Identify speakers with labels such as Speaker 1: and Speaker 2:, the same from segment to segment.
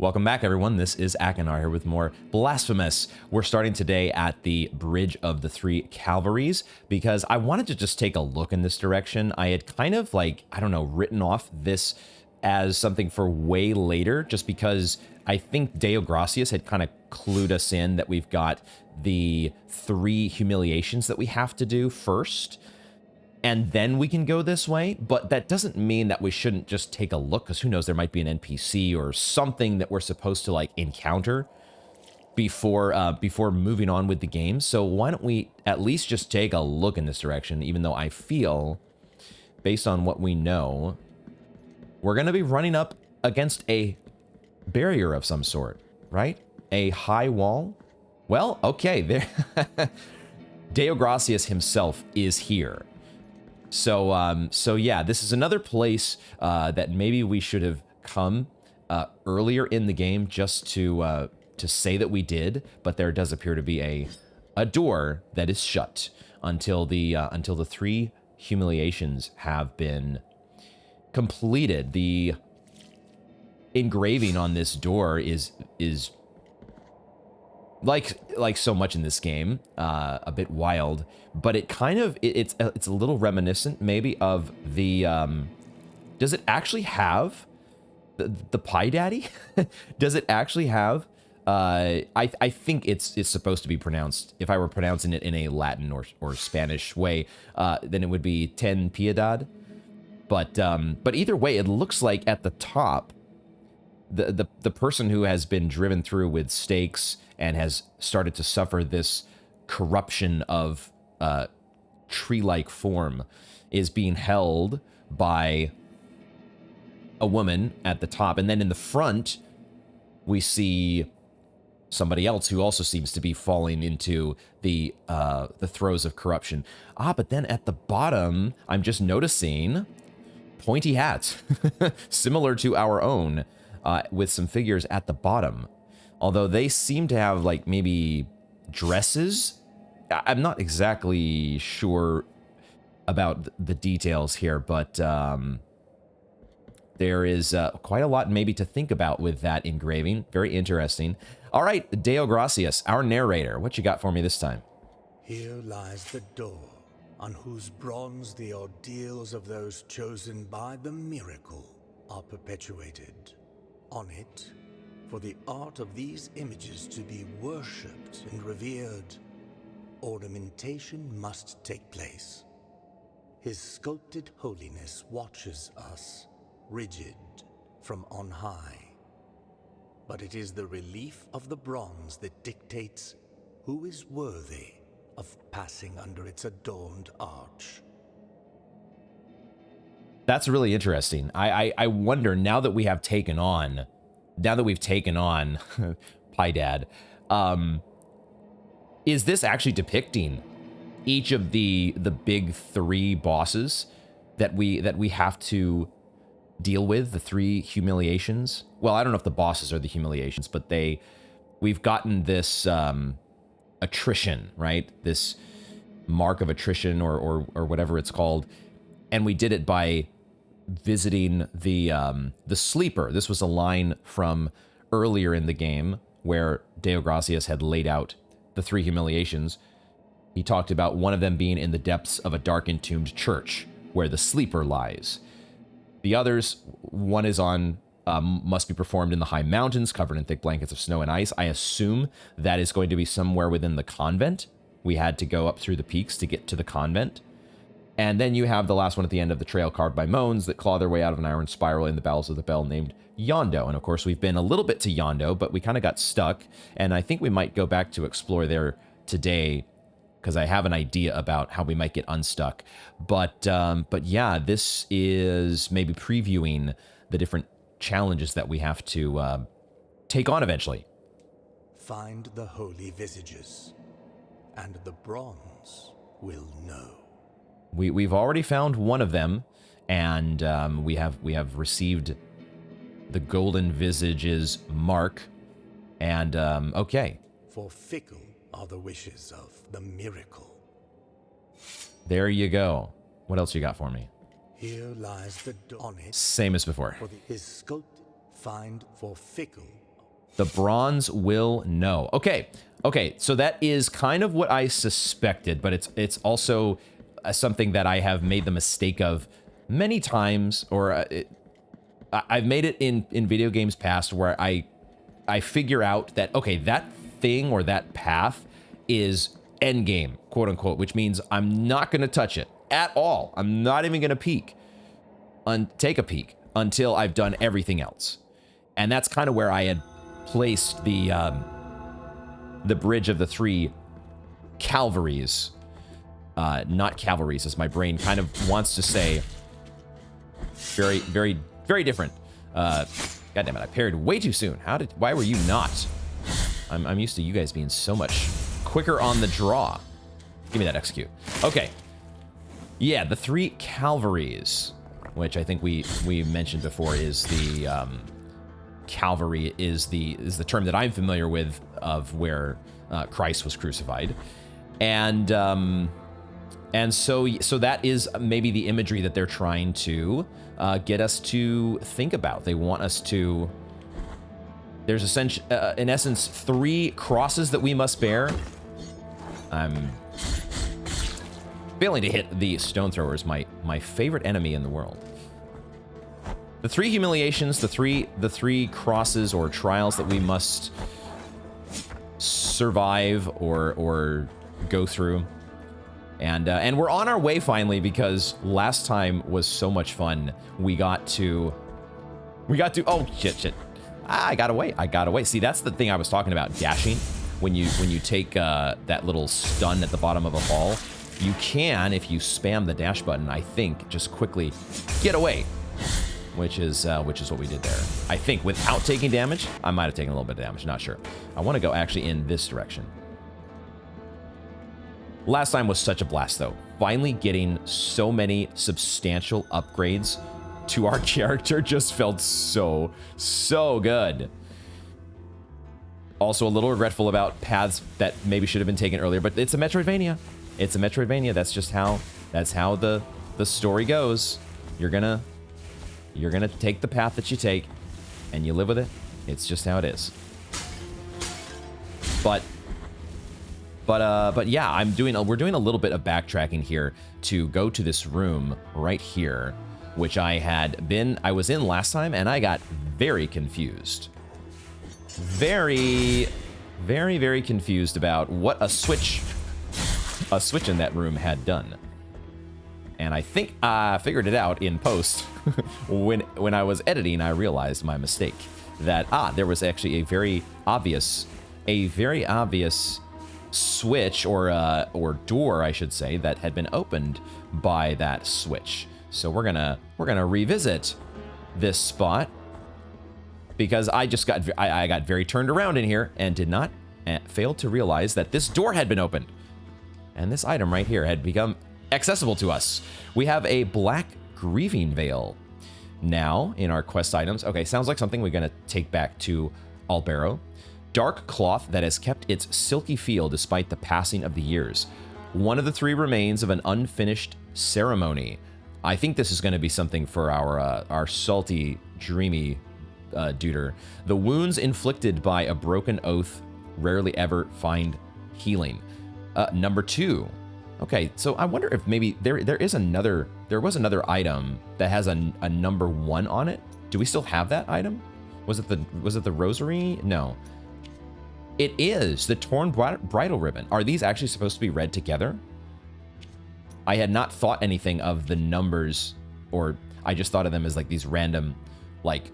Speaker 1: Welcome back, everyone. This is Akinar here with more Blasphemous. We're starting today at the Bridge of the Three Calvaries because I wanted to just take a look in this direction. I had kind of written off this as something for way later just because I think Deo Gracias had kind of clued us in that we've got the 3 humiliations that we have to do first. And then we can go this way, but that doesn't mean that we shouldn't just take a look, because who knows, there might be an NPC or something that we're supposed to encounter before moving on with the game. So why don't we at least just take a look in this direction, even though I feel, based on what we know, we're going to be running up against a barrier of some sort, right? A high wall? Well, okay, there. Deo Gracias himself is here. So yeah, this is another place that maybe we should have come earlier in the game just to say that we did, but there does appear to be a door that is shut until the 3 humiliations have been completed. The engraving on this door is like so much in this game, a bit wild, but it kind of it's a little reminiscent maybe of the does it actually have the Pie Daddy? Does it actually have I think it's supposed to be pronounced, if I were pronouncing it in a Latin or Spanish way, then it would be Ten Piedad. But either way, it looks like at the top the person who has been driven through with stakes and has started to suffer this corruption of tree-like form is being held by a woman at the top. And then in the front, we see somebody else who also seems to be falling into the throes of corruption. But then at the bottom, I'm just noticing pointy hats, similar to our own, with some figures at the bottom. Although they seem to have maybe dresses. I'm not exactly sure about the details here, but there is quite a lot maybe to think about with that engraving. Very interesting. All right, Deo Gracias, our narrator. What you got for me this time?
Speaker 2: Here lies the door, on whose bronze the ordeals of those chosen by the miracle are perpetuated. On it, for the art of these images to be worshipped and revered, ornamentation must take place. His sculpted holiness watches us, rigid, from on high. But it is the relief of the bronze that dictates who is worthy of passing under its adorned arch.
Speaker 1: That's really interesting. I wonder, now that we've taken on Pie Dad, is this actually depicting each of the big 3 bosses that we have to deal with, the 3 humiliations? Well, I don't know if the bosses are the humiliations, but we've gotten this attrition, right? This mark of attrition or whatever it's called, and we did it by visiting the sleeper. This was a line from earlier in the game where Deo Gracias had laid out the 3 humiliations. He talked about one of them being in the depths of a dark entombed church where the sleeper lies. The others, one is on must be performed in the high mountains covered in thick blankets of snow and ice. I assume that is going to be somewhere within the convent. We had to go up through the peaks to get to the convent. And then you have the last one at the end of the trail, carved by moans that claw their way out of an iron spiral in the bowels of the bell, named Jondo. And of course, we've been a little bit to Jondo, but we kind of got stuck. And I think we might go back to explore there today, because I have an idea about how we might get unstuck. But yeah, this is maybe previewing the different challenges that we have to take on eventually.
Speaker 2: Find the holy visages, and the bronze will know.
Speaker 1: We've already found one of them, and we have received the golden visage's mark. And okay.
Speaker 2: For fickle are the wishes of the miracle.
Speaker 1: There you go. What else you got for me?
Speaker 2: Here lies the door on it.
Speaker 1: Same as before.
Speaker 2: For his sculpted find for fickle
Speaker 1: The bronze will know. Okay, okay, so that is kind of what I suspected, but it's also something that I have made the mistake of many times, or I've made it in video games past where I figure out that, okay, that thing or that path is end game, quote unquote, which means I'm not going to touch it at all. I'm not even going to take a peek until I've done everything else. And that's kind of where I had placed the bridge of the 3 calvaries, not cavalries, as my brain kind of wants to say. Very, very, very different. God damn it, I paired way too soon. Why were you not? I'm used to you guys being so much quicker on the draw. Give me that execute. Okay. Yeah, the 3 calvaries, which I think we mentioned before is the Calvary is the term that I'm familiar with of where Christ was crucified, and so that is maybe the imagery that they're trying to get us to think about. They want us to. There's essentially, in essence, 3 crosses that we must bear. I'm failing to hit the stone throwers, my favorite enemy in the world. The 3 humiliations, the three crosses or trials that we must survive or go through, and we're on our way finally, because last time was so much fun. We got to. Oh shit! I got away. See, that's the thing I was talking about. Dashing. When you take that little stun at the bottom of a fall, you can, if you spam the dash button, I think, just quickly get away. Which is what we did there. I think without taking damage. I might have taken a little bit of damage, not sure. I want to go actually in this direction. Last time was such a blast though. Finally getting so many substantial upgrades to our character just felt so good. Also a little regretful about paths that maybe should have been taken earlier, but it's a Metroidvania. It's a Metroidvania. That's just how the story goes. You're gonna take the path that you take, and you live with it. It's just how it is. But yeah, we're doing a little bit of backtracking here to go to this room right here, which I was in last time, and I got very confused. Very, very, very confused about what a switch in that room had done. And I think I figured it out in post. when I was editing, I realized my mistake. That there was actually a very obvious switch or door, I should say, that had been opened by that switch. So we're gonna revisit this spot, because I got very turned around in here and did not failed to realize that this door had been opened, and this item right here had become accessible to us. We have a black grieving veil now in our quest items. Okay, sounds like something we're gonna take back to Albero. Dark cloth that has kept its silky feel despite the passing of the years. One of the 3 remains of an unfinished ceremony. I think this is going to be something for our salty, dreamy duder. The wounds inflicted by a broken oath rarely ever find healing. Number 2. Okay, so I wonder if maybe there was another item that has a number 1 on it. Do we still have that item? Was it the rosary? No. It is the torn bridal ribbon. Are these actually supposed to be read together? I had not thought anything of the numbers, or I just thought of them as like these random, like,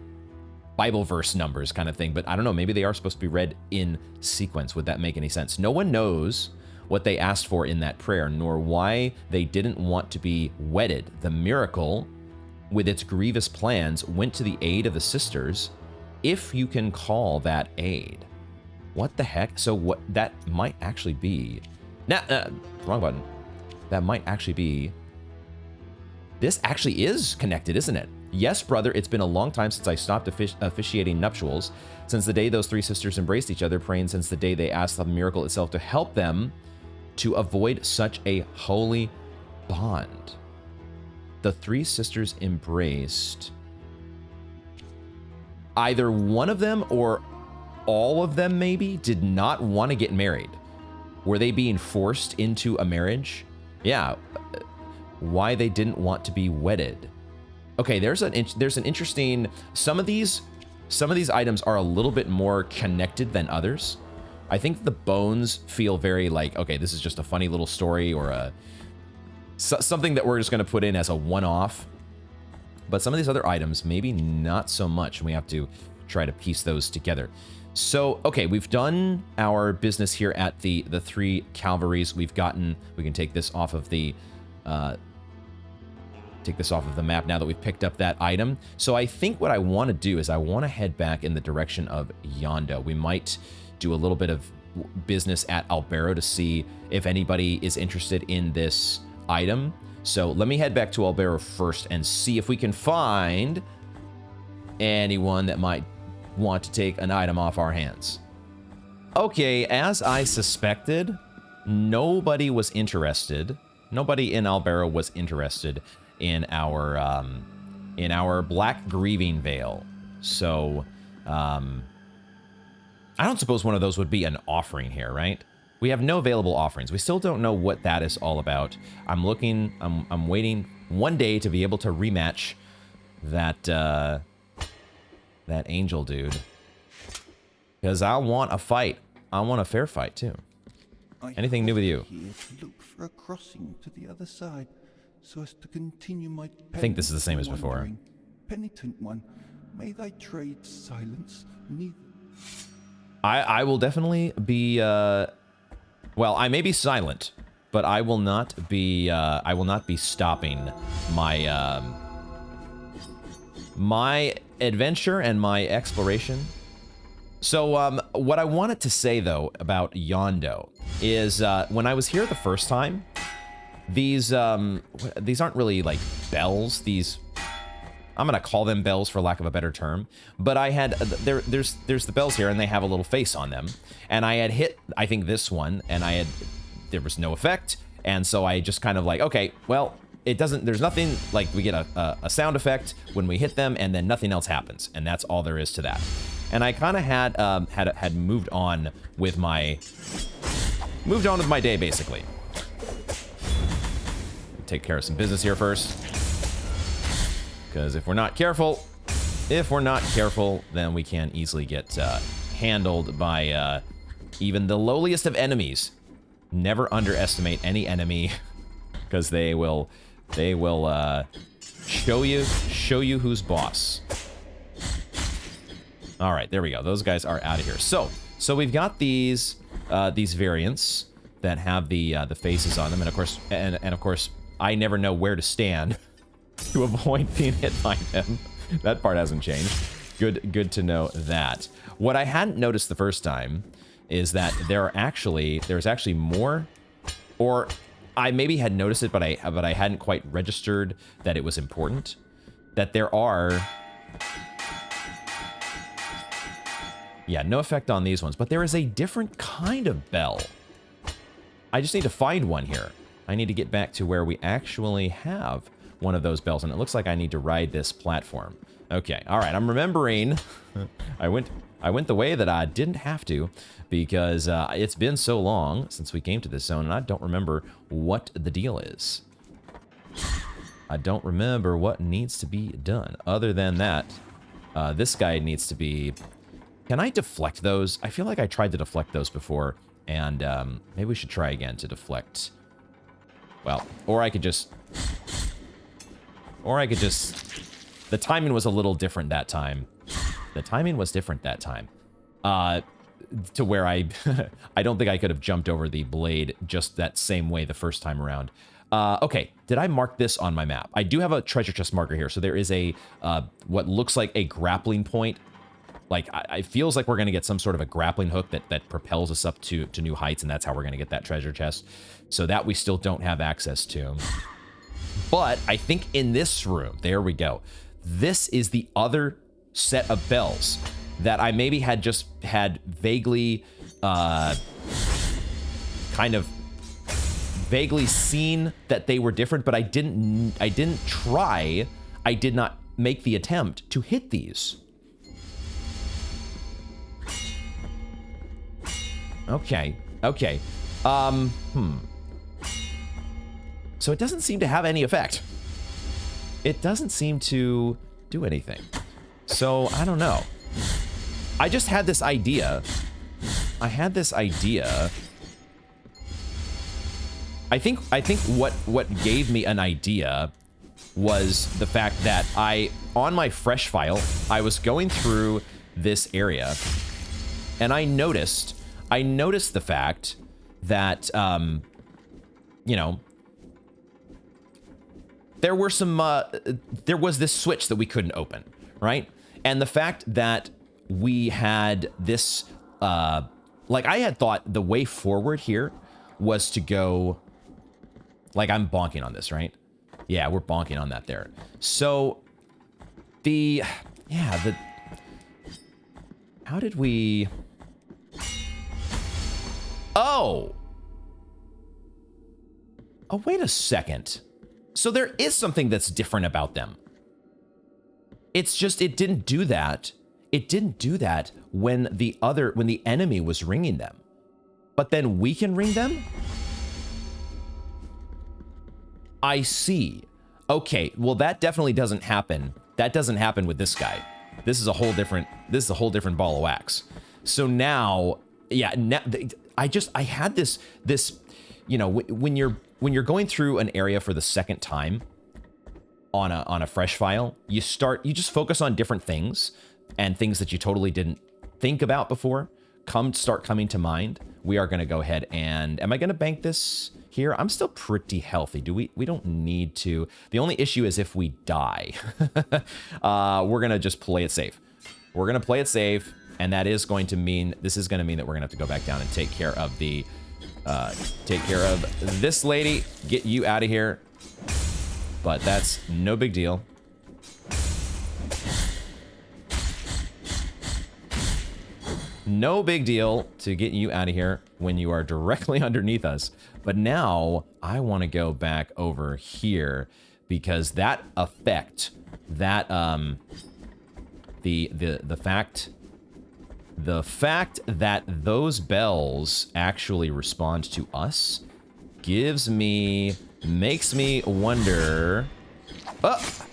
Speaker 1: Bible verse numbers kind of thing. But I don't know, maybe they are supposed to be read in sequence. Would that make any sense? No one knows what they asked for in that prayer, nor why they didn't want to be wedded. The miracle, with its grievous plans, went to the aid of the sisters, if you can call that aid. What the heck? So what that might actually be... wrong button. That might actually be... This actually is connected, isn't it? Yes, brother, it's been a long time since I stopped officiating nuptials, since the day those 3 sisters embraced each other, praying since the day they asked the miracle itself to help them to avoid such a holy bond. The 3 sisters embraced either one of them or all of them maybe did not want to get married. Were they being forced into a marriage? Yeah. Why they didn't want to be wedded. Okay, there's an interesting, some of these items are a little bit more connected than others. I think the bones feel very like, okay, this is just a funny little story or something that we're just going to put in as a one-off. But some of these other items, maybe not so much. We have to try to piece those together. So, okay, we've done our business here at the 3 calvaries. We can take this off of the map now that we've picked up that item. So I think what I want to do is I want to head back in the direction of Jondo. We might do a little bit of business at Albero to see if anybody is interested in this item. So let me head back to Albero first and see if we can find anyone that might want to take an item off our hands. Okay, as I suspected, nobody was interested. Nobody in Albero was interested in our black grieving veil. So, I don't suppose one of those would be an offering here, right? We have no available offerings. We still don't know what that is all about. I'm waiting one day to be able to rematch that angel dude. Because I want a fight. I want a fair fight too. Anything new with you?
Speaker 3: Here to look for a crossing to the other side, so as to continue my.
Speaker 1: I think this is the same as before.
Speaker 3: Penitent one, may thy trade silence neither.
Speaker 1: I will definitely be. Well, I may be silent, but I will not be. I will not be stopping my my adventure and my exploration. So, what I wanted to say though about Jondo is when I was here the first time, these aren't really like bells. These, I'm gonna call them bells for lack of a better term. But I had there's the bells here, and they have a little face on them. And I had hit, I think, this one, and there was no effect. And so I just kind of like, okay, well, it doesn't. There's nothing like we get a sound effect when we hit them, and then nothing else happens, and that's all there is to that. And I kind of had moved on with my day basically. Take care of some business here first, because if we're not careful, then we can easily get handled by even the lowliest of enemies. Never underestimate any enemy, because they will show you who's boss. All right, there we go. Those guys are out of here. So we've got these variants that have the faces on them, and of course, I never know where to stand to avoid being hit by them. That part hasn't changed. Good to know that. What I hadn't noticed the first time is that there's actually more, or I maybe had noticed it, but I hadn't quite registered that it was important. That there are. Yeah, no effect on these ones, but there is a different kind of bell. I just need to find one here. I need to get back to where we actually have one of those bells, and it looks like I need to ride this platform. Okay, all right, I'm remembering. I went the way that I didn't have to, because it's been so long since we came to this zone, and I don't remember what the deal is. I don't remember what needs to be done. Other than that, this guy needs to be... Can I deflect those? I feel like I tried to deflect those before, and maybe we should try again to deflect. Well, or I could just... The timing was a little different that time. To where I don't think I could have jumped over the blade just that same way the first time around. Okay, did I mark this on my map? I do have a treasure chest marker here, so there is a what looks like a grappling point. Like, it feels like we're going to get some sort of a grappling hook that propels us up to new heights, and that's how we're going to get that treasure chest. So that we still don't have access to. But I think in this room, there we go. This is the other set of bells that I maybe had vaguely, kind of vaguely seen that they were different, but I did not make the attempt to hit these. Okay. Okay. So it doesn't seem to have any effect. It doesn't seem to do anything. So I don't know. I just had this idea. I think what gave me an idea was the fact that on my fresh file, I was going through this area and I noticed the fact that, you know, there was this switch that we couldn't open, right? And the fact that we had this, like I had thought the way forward here was to go, like I'm bonking on this, right? Yeah, we're bonking on that there. So how did we, oh, wait a second. So there is something that's different about them. It's just, it didn't do that. It didn't do that when the enemy was ringing them. But then we can ring them? I see. Okay, well that definitely doesn't happen. That doesn't happen with this guy. This is a whole different ball of wax. So now, yeah, I had this, you know, when you're going through an area for the second time on a fresh file, you just focus on different things and things that you totally didn't think about before start coming to mind. We are going to go ahead and, am I going to bank this here? I'm still pretty healthy. We don't need to. The only issue is if we die. We're going to just play it safe. We're going to play it safe, and that is going to mean, this is going to mean that we're going to have to go back down and take care of this lady, get you out of here. But that's no big deal. No big deal to get you out of here when you are directly underneath us. But now I want to go back over here because that effect, that the fact that those bells actually respond to us makes me wonder,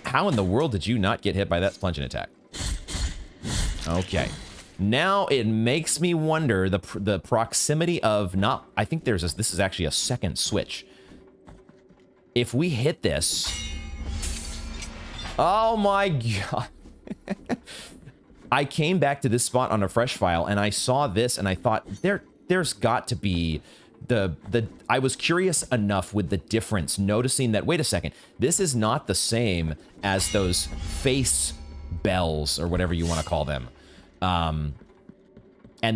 Speaker 1: how in the world did you not get hit by that plunging attack? Okay. Now it makes me wonder the proximity of not, I think this is actually a second switch. If we hit this, oh my God. I came back to this spot on a fresh file and I saw this and I thought there's got to be I was curious enough with the difference, noticing that, wait a second, this is not the same as those face bells or whatever you want to call them. And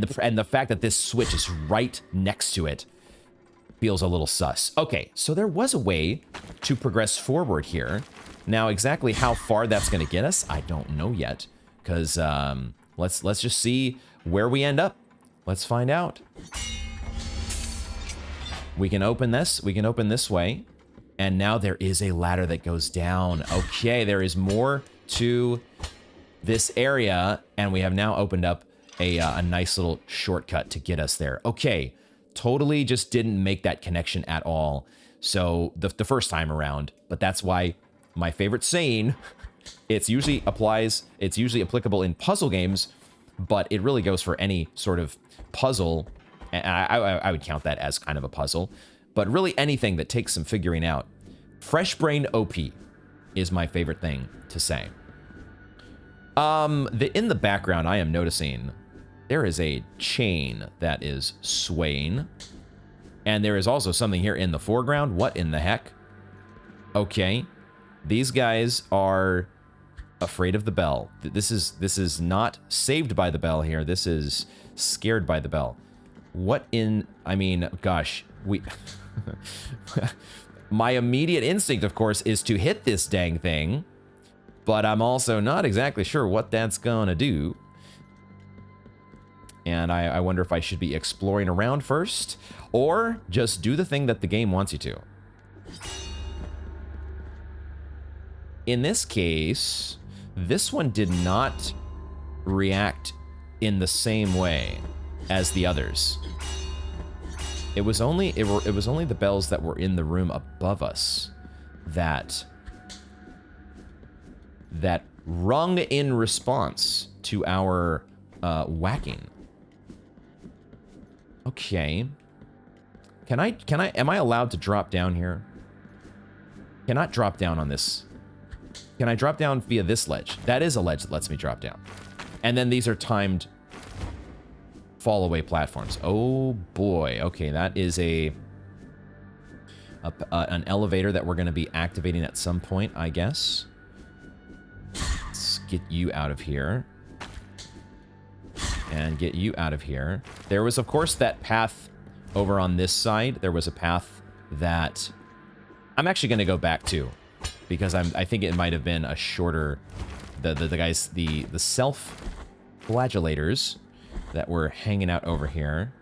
Speaker 1: the fact that this switch is right next to it feels a little sus. Okay, so there was a way to progress forward here. Now, exactly how far that's going to get us, I don't know yet, because let's just see where we end up. Let's find out. We can open this. We can open this way, and now there is a ladder that goes down. Okay, there is more to this area, and we have now opened up a nice little shortcut to get us there. Okay, totally just didn't make that connection at all. So the first time around, but that's why my favorite saying, it's usually applicable in puzzle games, but it really goes for any sort of puzzle. And I would count that as kind of a puzzle, but really anything that takes some figuring out. Fresh brain OP is my favorite thing to say. In the background, I am noticing there is a chain that is swaying. And there is also something here in the foreground. What in the heck? Okay. These guys are afraid of the bell. This is not saved by the bell here. This is scared by the bell. What in, I mean, gosh, my immediate instinct, of course, is to hit this dang thing. But I'm also not exactly sure what that's gonna do. And I wonder if I should be exploring around first, or just do the thing that the game wants you to. In this case, this one did not react in the same way as the others. It was only the bells that were in the room above us that rung in response to our whacking. Okay. Am I allowed to drop down here? Cannot drop down on this. Can I drop down via this ledge? That is a ledge that lets me drop down. And then these are timed fall away platforms. Oh boy. Okay, that is an elevator that we're going to be activating at some point, I guess. Let's get you out of here. And get you out of here. There was, of course, that path over on this side. There was a path that I'm actually going to go back to, because I think it might have been a shorter, the self-flagellators that were hanging out over here.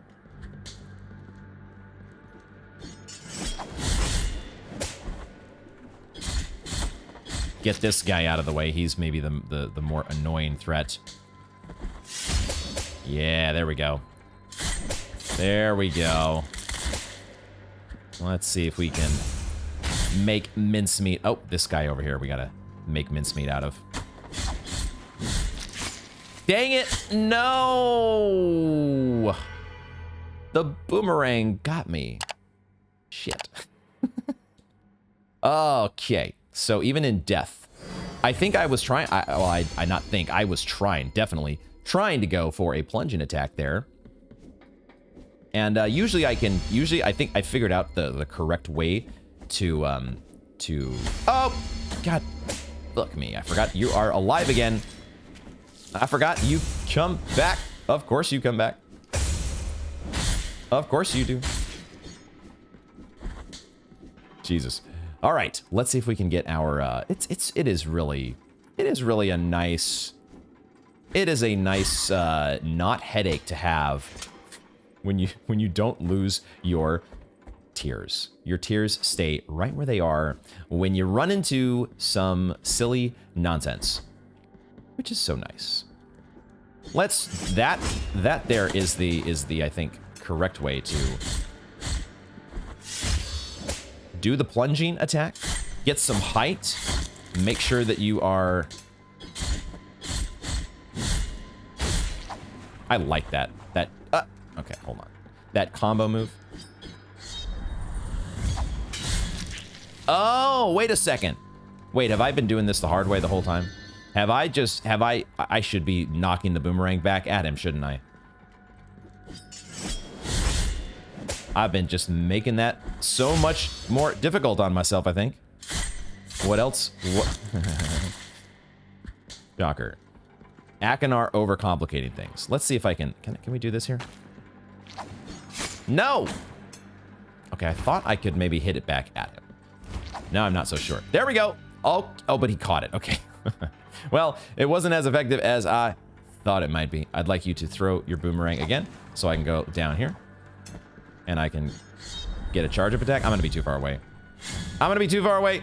Speaker 1: Get this guy out of the way. He's maybe the more annoying threat. Yeah, there we go. There we go. Let's see if we can make mincemeat. Oh, this guy over here we gotta make mincemeat out of. Dang it! No! The boomerang got me. Shit. Okay, so even in death, I think I was trying. I was trying, definitely trying to go for a plunging attack there. And usually I think I figured out the correct way to oh god, look me, I forgot you are alive again. I forgot you come back. Of course you come back. Of course you do. Jesus. All right, let's see if we can get our it is really a nice not headache to have when you don't lose your tears. Your tears stay right where they are when you run into some silly nonsense, which is so nice. That there is the I think correct way to do the plunging attack. Get some height. Make sure that you are. I like that. Okay, hold on. That combo move. Oh, wait a second. Wait, have I been doing this the hard way the whole time? I should be knocking the boomerang back at him, shouldn't I? I've been just making that so much more difficult on myself, I think. What else? What? Shocker. Akinar overcomplicating things. Let's see if I can we do this here? No! Okay, I thought I could maybe hit it back at him. Now I'm not so sure. There we go! Oh, but he caught it. Okay. Well, it wasn't as effective as I thought it might be. I'd like you to throw your boomerang again, so I can go down here. And I can get a charge up attack. I'm gonna be too far away. I'm gonna be too far away!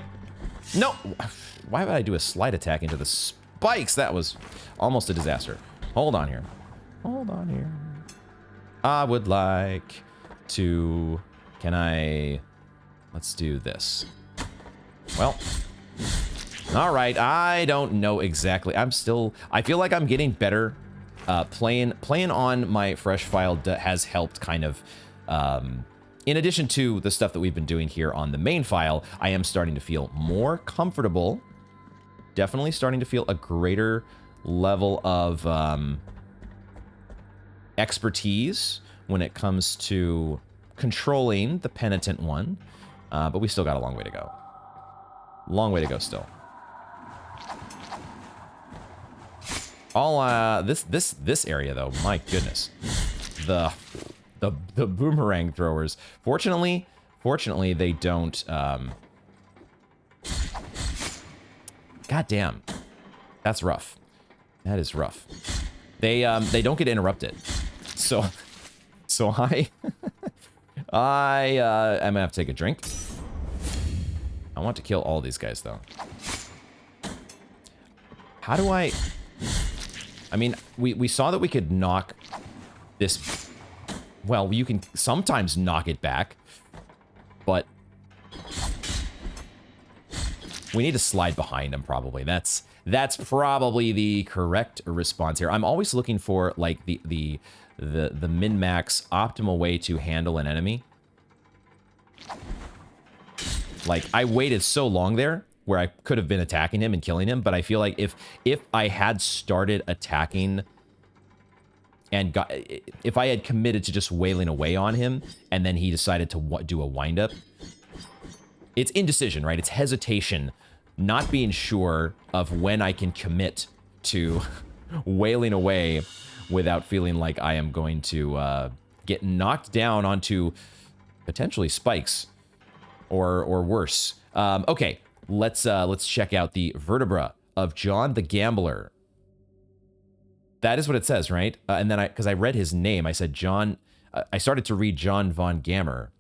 Speaker 1: No! Why would I do a slide attack into the spikes? That was almost a disaster. Hold on here. Hold on here. I would like to... Let's do this. Well... Alright, I don't know exactly. I feel like I'm getting better. Playing on my fresh file has helped kind of... in addition to the stuff that we've been doing here on the main file, I am starting to feel more comfortable. Definitely starting to feel a greater level of expertise when it comes to controlling the penitent one. But we still got a long way to go. Long way to go still. All this area though, my goodness. The boomerang throwers. Fortunately they don't God damn. That's rough. That is rough. They don't get interrupted. So I'm gonna have to take a drink. I want to kill all these guys though. How do I mean, we saw that we could knock this well, you can sometimes knock it back, but we need to slide behind him, probably. That's probably the correct response here. I'm always looking for, like, the min-max optimal way to handle an enemy. Like, I waited so long there where I could have been attacking him and killing him, but I feel like if I had started attacking and if I had committed to just wailing away on him and then he decided to do a wind-up, it's indecision, right? It's hesitation, not being sure of when I can commit to wailing away without feeling like I am going to get knocked down onto potentially spikes or worse. Okay, let's check out the vertebra of John the Gambler. That is what it says, right? And then because I read his name, I said John. I started to read John von Gammer,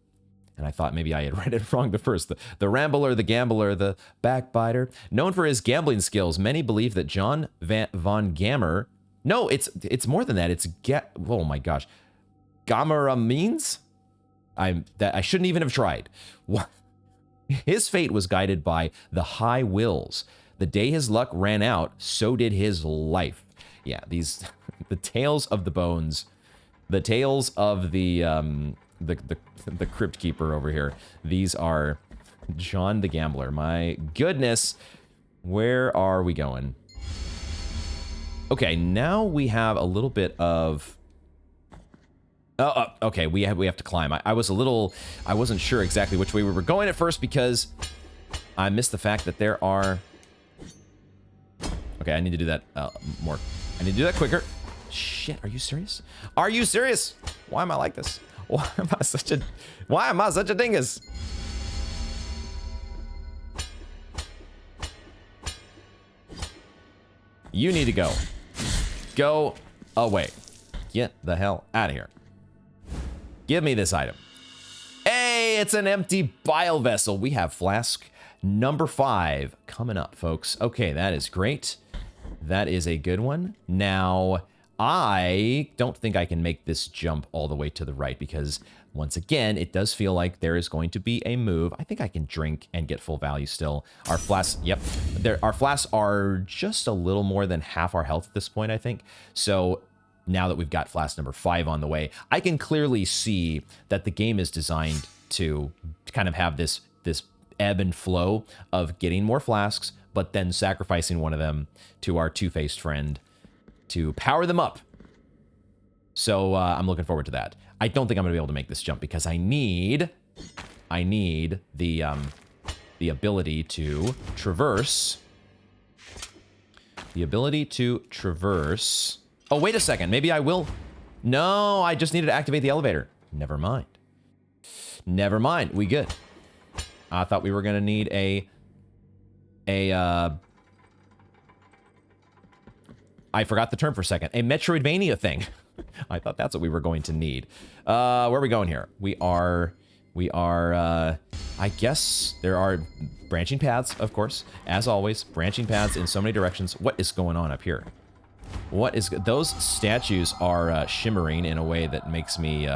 Speaker 1: and I thought maybe I had read it wrong the first. The Rambler, the Gambler, the Backbiter. Known for his gambling skills, many believe that John von Gammer. No, it's more than that. It's oh my gosh, Gamera means. I shouldn't even have tried. What? His fate was guided by the high wills. The day his luck ran out, so did his life. Yeah, these the tales of the bones, the tales of the crypt keeper over here. These are John the Gambler. My goodness, where are we going? Okay, now we have a little bit of. Okay, we have to climb. I wasn't sure exactly which way we were going at first because I missed the fact that there are. Okay, I need to do that more. I need to do that quicker. Shit, are you serious? Are you serious? Why am I like this? Why am I such a dingus? You need to go. Go away. Get the hell out of here. Give me this item. Hey, it's an empty bile vessel. We have Flask number 5 coming up, folks. Okay, that is great. That is a good one. Now, I don't think I can make this jump all the way to the right because, once again, it does feel like there is going to be a move. I think I can drink and get full value still. Our flasks, yep. Our flasks are just a little more than half our health at this point, I think. So now that we've got flask number 5 on the way, I can clearly see that the game is designed to kind of have this ebb and flow of getting more flasks, but then sacrificing one of them to our two-faced friend to power them up. So I'm looking forward to that. I don't think I'm going to be able to make this jump because I need the ability to traverse. The ability to traverse. Oh, wait a second. Maybe I will. No, I just needed to activate the elevator. Never mind. Never mind. We good. I thought we were going to need I forgot the term for a second. A Metroidvania thing. I thought that's what we were going to need. Where are we going here? We are, I guess there are branching paths, of course. As always, branching paths in so many directions. What is going on up here? What is, those statues are shimmering in a way that makes me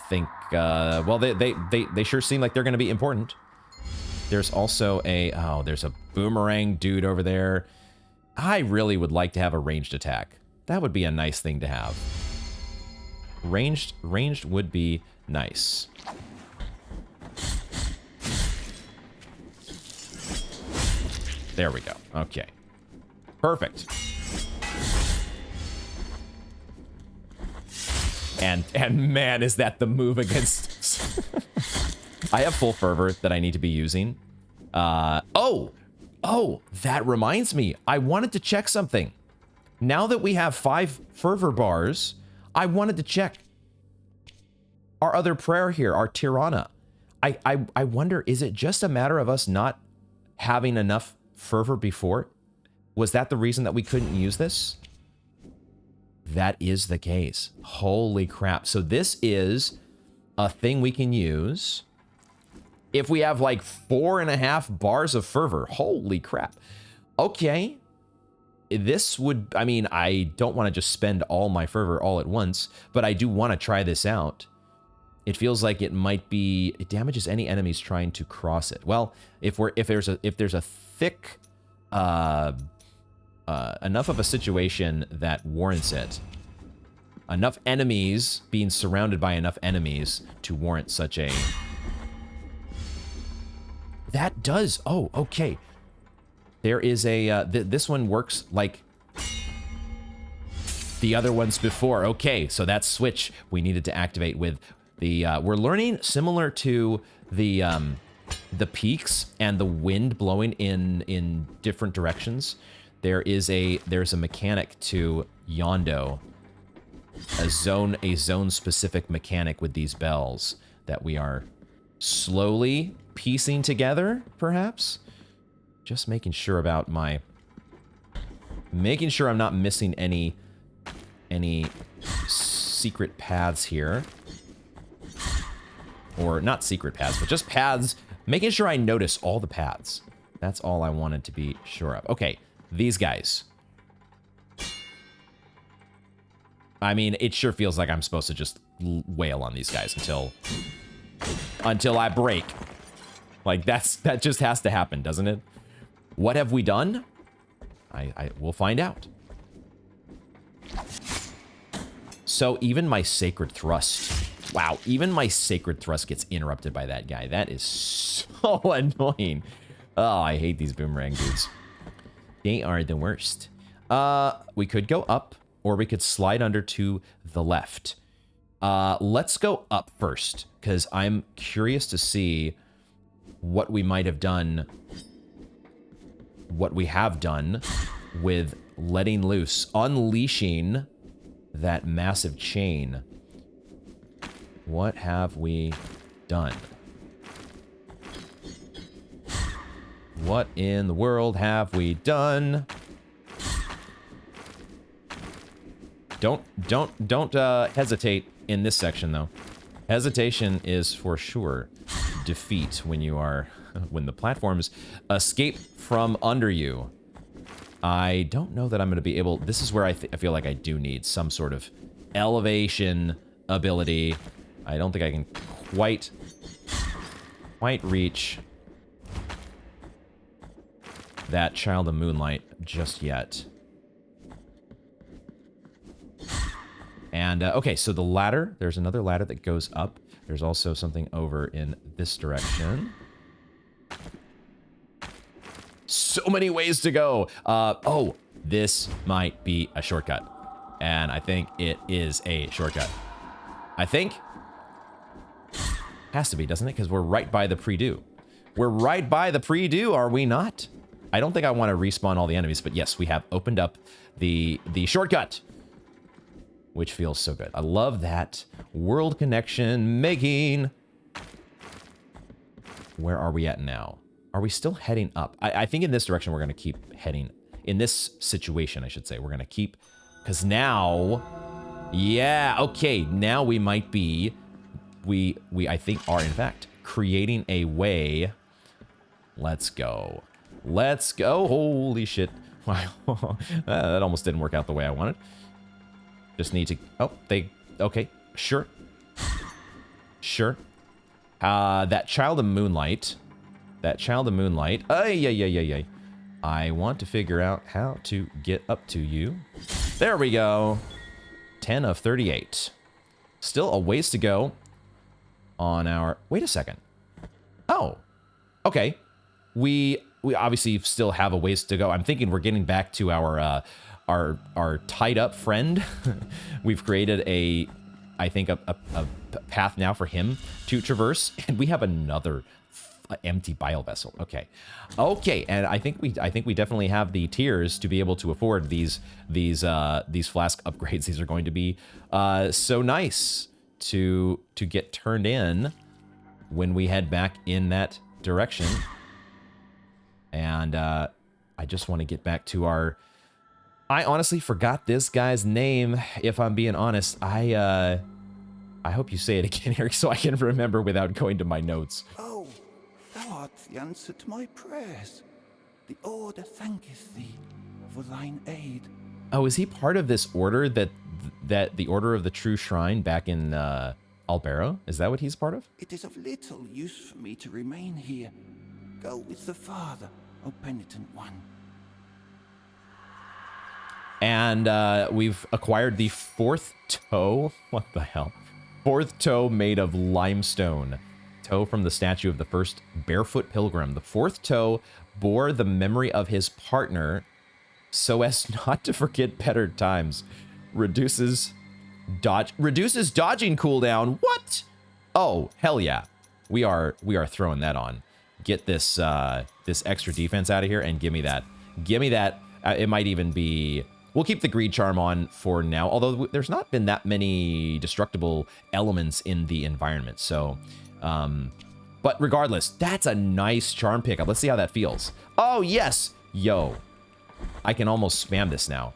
Speaker 1: think, well, they sure seem like they're going to be important. There's also there's a boomerang dude over there. I really would like to have a ranged attack. That would be a nice thing to have. Ranged would be nice. There we go. Okay. Perfect. And man, is that the move against... I have full fervor that I need to be using. Oh, that reminds me. I wanted to check something. Now that we have 5 fervor bars, I wanted to check our other prayer here, our Tirana. I wonder, is it just a matter of us not having enough fervor before? Was that the reason that we couldn't use this? That is the case. Holy crap. So this is a thing we can use if we have like 4.5 bars of fervor. Holy crap. Okay. this would, I mean, I don't want to just spend all my fervor all at once, but I do want to try this out. It feels like it might be, it damages any enemies trying to cross it. Well, if there's a thick, enough of a situation that warrants it, enough enemies, being surrounded by enough enemies to warrant such a... That does, oh, okay. There is a, this one works like the other ones before. Okay, so that switch we needed to activate with the, we're learning similar to the peaks and the wind blowing in different directions. There's a mechanic to Jondo, a zone specific mechanic with these bells that we are slowly piecing together, perhaps. Just making sure about making sure I'm not missing any secret paths here. Or not secret paths, but just paths. Making sure I notice all the paths. That's all I wanted to be sure of. Okay, these guys. I mean, it sure feels like I'm supposed to just wail on these guys until I break. Like that just has to happen, doesn't it? What have we done? We'll find out. So even my sacred thrust. Wow, even my sacred thrust gets interrupted by that guy. That is so annoying. Oh, I hate these boomerang dudes. They are the worst. We could go up, or we could slide under to the left. Let's go up first, because I'm curious to see what we might have done, what we have done with letting loose, unleashing that massive chain. What have we done? What in the world have we done? Don't hesitate in this section, though. Hesitation is for sure defeat when the platforms escape from under you. I don't know that I'm going to be able... This is where I feel like I do need some sort of elevation ability. I don't think I can quite reach that Child of Moonlight just yet. And, okay, so the ladder, there's another ladder that goes up. There's also something over in this direction. So many ways to go. Oh, this might be a shortcut. And I think it is a shortcut. I think. Has to be, doesn't it? Because we're right by the pre-do. We're right by the pre-do, are we not? I don't think I want to respawn all the enemies, but yes, we have opened up the shortcut. Which feels so good. I love that world connection making. Where are we at now? Are we still heading up? I think in this direction we're going to keep heading. In this situation, I should say. We're going to keep... Because now... Yeah, okay. Now we might be... We I think, are, in fact, creating a way. Let's go. Let's go. Holy shit. Wow. That almost didn't work out the way I wanted. Just need to... Oh, okay, sure. Sure. That Child of Moonlight. That Child of Moonlight. Yeah. I want to figure out how to get up to you. There we go. 10 of 38. Still a ways to go on our... Wait a second. Oh. Okay. We obviously still have a ways to go. I'm thinking we're getting back to our tied up friend. We've created I think a path now for him to traverse, and we have another empty bile vessel. Okay, and I think we definitely have the tiers to be able to afford these flask upgrades. These are going to be so nice to get turned in when we head back in that direction. And I just want to get back to our... I honestly forgot this guy's name, if I'm being honest. I hope you say it again, Eric, so I can remember without going to my notes.
Speaker 3: Oh, thou art the answer to my prayers. The Order thanketh thee. for thine aid.
Speaker 1: Oh, is he part of this order that the Order of the True Shrine back in Albero? Is that what he's part of?
Speaker 3: It is of little use for me to remain here. Go with the Father, O penitent one.
Speaker 1: And we've acquired the 4th toe. What the hell? 4th toe made of limestone. Toe from the statue of the first barefoot pilgrim. The 4th toe bore the memory of his partner so as not to forget better times. Reduces dodging cooldown. What? Oh, hell yeah. We are throwing that on. Get this this extra defense out of here and give me that. Give me that. It might even be... We'll keep the greed charm on for now, although there's not been that many destructible elements in the environment. So, but regardless, that's a nice charm pickup. Let's see how that feels. Oh, yes. Yo, I can almost spam this now.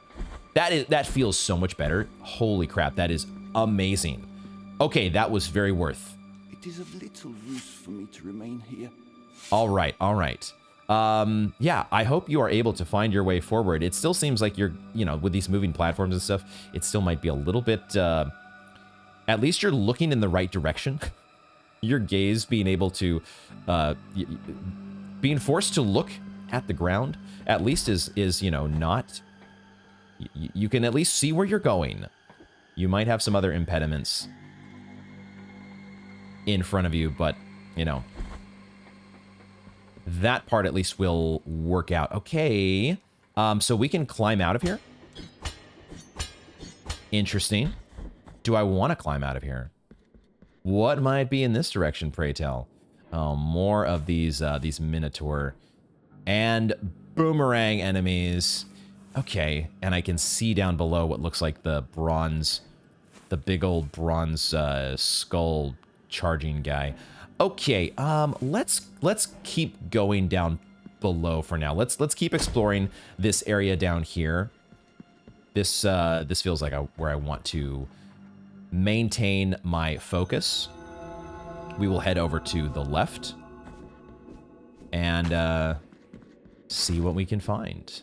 Speaker 1: That feels so much better. Holy crap, that is amazing. Okay, that was very worth.
Speaker 3: It is of little use for me to remain here.
Speaker 1: All right, all right. Yeah, I hope you are able to find your way forward. It still seems like you're, you know, with these moving platforms and stuff, it still might be a little bit, at least you're looking in the right direction. Your gaze being able to, being forced to look at the ground, at least is, you know, not, you can at least see where you're going. You might have some other impediments in front of you, but, you know, that part at least will work out. Okay. So we can climb out of here. Interesting. Do I want to climb out of here? What might be in this direction, pray tell? Oh, more of these Minotaur and boomerang enemies. Okay, and I can see down below what looks like the bronze, the big old bronze skull charging guy. Okay, let's keep going down below for now. Let's keep exploring this area down here. This feels like where I want to maintain my focus. We will head over to the left and see what we can find.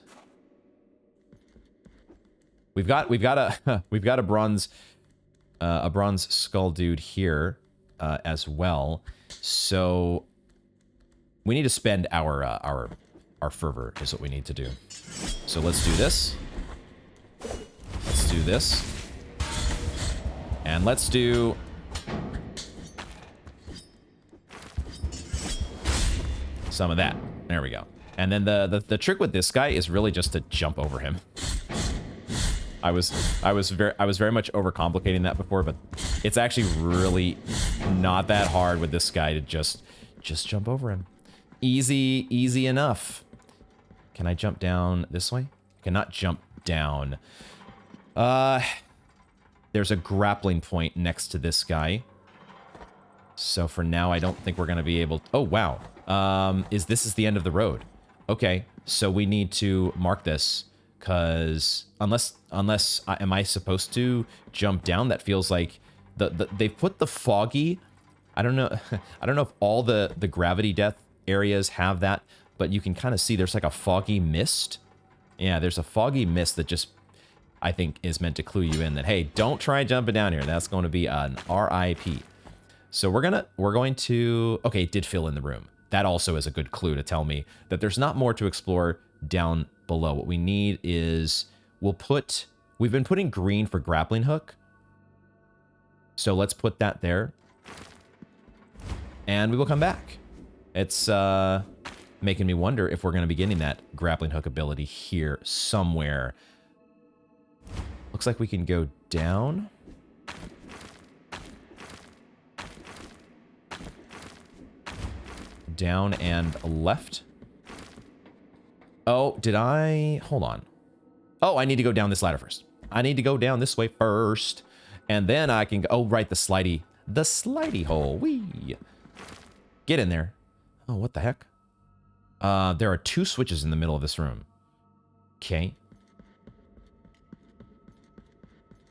Speaker 1: We've got a bronze skull dude here as well. So we need to spend our fervor is what we need to do. So let's do this. Let's do this. And let's do some of that. There we go. And then the trick with this guy is really just to jump over him. I was very much overcomplicating that before, but it's actually really not that hard with this guy to just jump over him. Easy enough. Can I jump down this way? I cannot jump down. There's a grappling point next to this guy. So for now, I don't think we're gonna be able to... Oh, wow. This is the end of the road. Okay, so we need to mark this. Because unless am I supposed to jump down? That feels like they've put the foggy. I don't know. I don't know if all the gravity death areas have that, but you can kind of see there's like a foggy mist. Yeah, there's a foggy mist that just I think is meant to clue you in that, hey, don't try jumping down here. That's going to be an RIP. So we're going to, okay, it did fill in the room. That also is a good clue to tell me that there's not more to explore down below. What we need is, we've been putting green for grappling hook. So let's put that there. And we will come back. It's making me wonder if we're going to be getting that grappling hook ability here somewhere. Looks like we can go down. Down and left. Oh, did I? Hold on. Oh, I need to go down this ladder first. I need to go down this way first. And then I can go. Oh, right, the slidey hole. Whee. Get in there. Oh, what the heck? There are 2 switches in the middle of this room. Okay.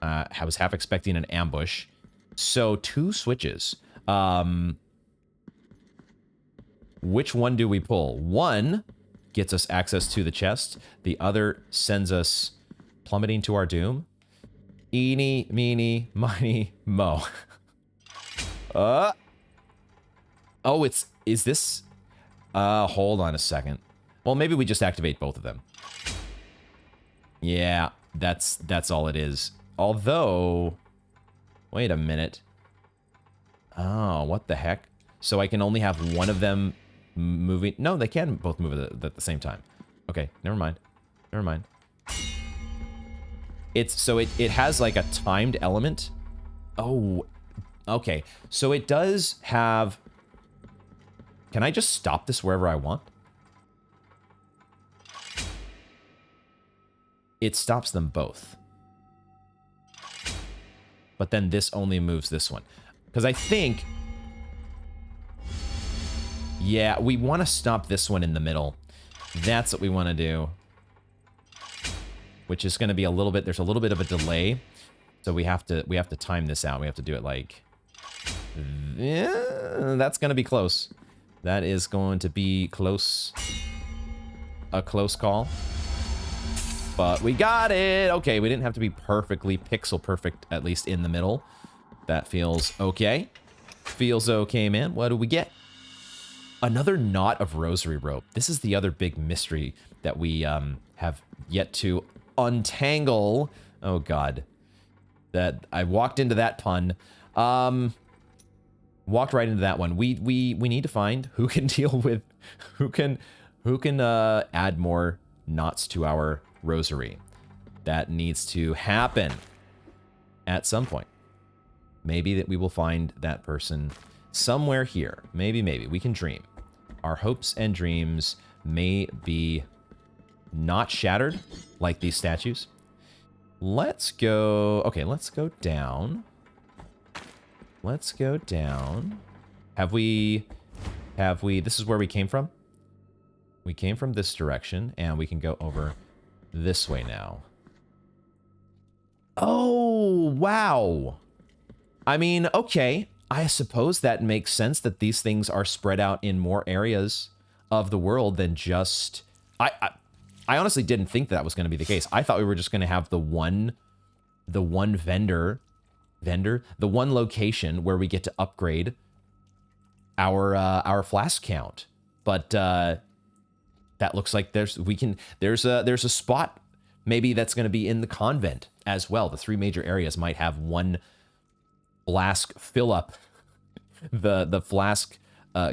Speaker 1: I was half expecting an ambush. So 2 switches. Which one do we pull? One, gets us access to the chest. The other sends us plummeting to our doom. Eeny, meeny, miny, mo. Oh, is this? Hold on a second. Well, maybe we just activate both of them. Yeah, that's all it is. Although, wait a minute. Oh, what the heck? So I can only have one of them moving. No, they can both move at the same time. Okay, never mind. Never mind. So it has like a timed element. Oh, okay. So it does have... Can I just stop this wherever I want? It stops them both. But then this only moves this one. Because I think... Yeah, we want to stop this one in the middle. That's what we want to do. Which is going to be a little bit... There's a little bit of a delay. So we have to time this out. We have to do it like... Yeah, that's going to be close. That is going to be close. A close call. But we got it! Okay, we didn't have to be perfectly pixel perfect, at least in the middle. That feels okay. Feels okay, man. What do we get? Another knot of rosary rope. This is the other big mystery that we have yet to untangle. Oh, God. That I walked into that pun. Walked right into that one. We need to find who can deal with... Who can add more knots to our rosary. That needs to happen at some point. Maybe that we will find that person somewhere here. Maybe we can dream. Our hopes and dreams may be not shattered like these statues. Let's go... Okay, let's go down. Let's go down. Have we... This is where we came from? We came from this direction, and we can go over this way now. Oh, wow. I mean, okay. I suppose that makes sense that these things are spread out in more areas of the world than just... I honestly didn't think that was going to be the case. I thought we were just going to have the one vendor, the one location where we get to upgrade our flask count. But that looks like there's a spot maybe that's going to be in the convent as well. The three major areas might have one Flask fill up the Flask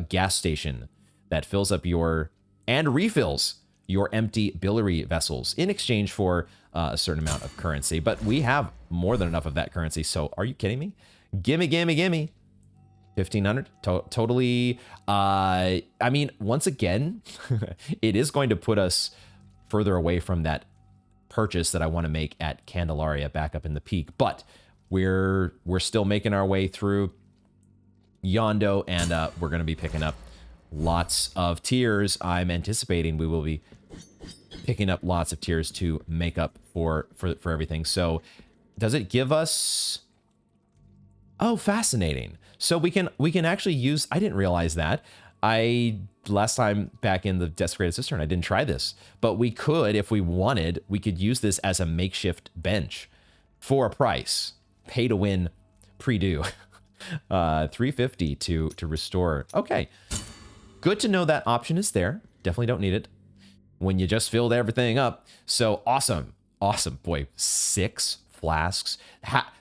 Speaker 1: gas station that fills up your and refills your empty biliary vessels in exchange for a certain amount of currency. But we have more than enough of that currency. So are you kidding me? Gimme. 1,500. Totally. I mean, once again, it is going to put us further away from that purchase that I want to make at Candelaria back up in the peak. But we're still making our way through Jondo, and we're going to be picking up lots of tiers. I'm anticipating we will be picking up lots of tiers to make up for everything. So does it give us... Oh, fascinating. So we can actually use... I didn't realize that. Last time back in the Desecrated Cistern, I didn't try this. But we could, if we wanted, we could use this as a makeshift bench for a price. Pay to win, pre-due. 350 to restore. Okay. Good to know that option is there. Definitely don't need it when you just filled everything up. So awesome. Awesome. Boy, 6 flasks.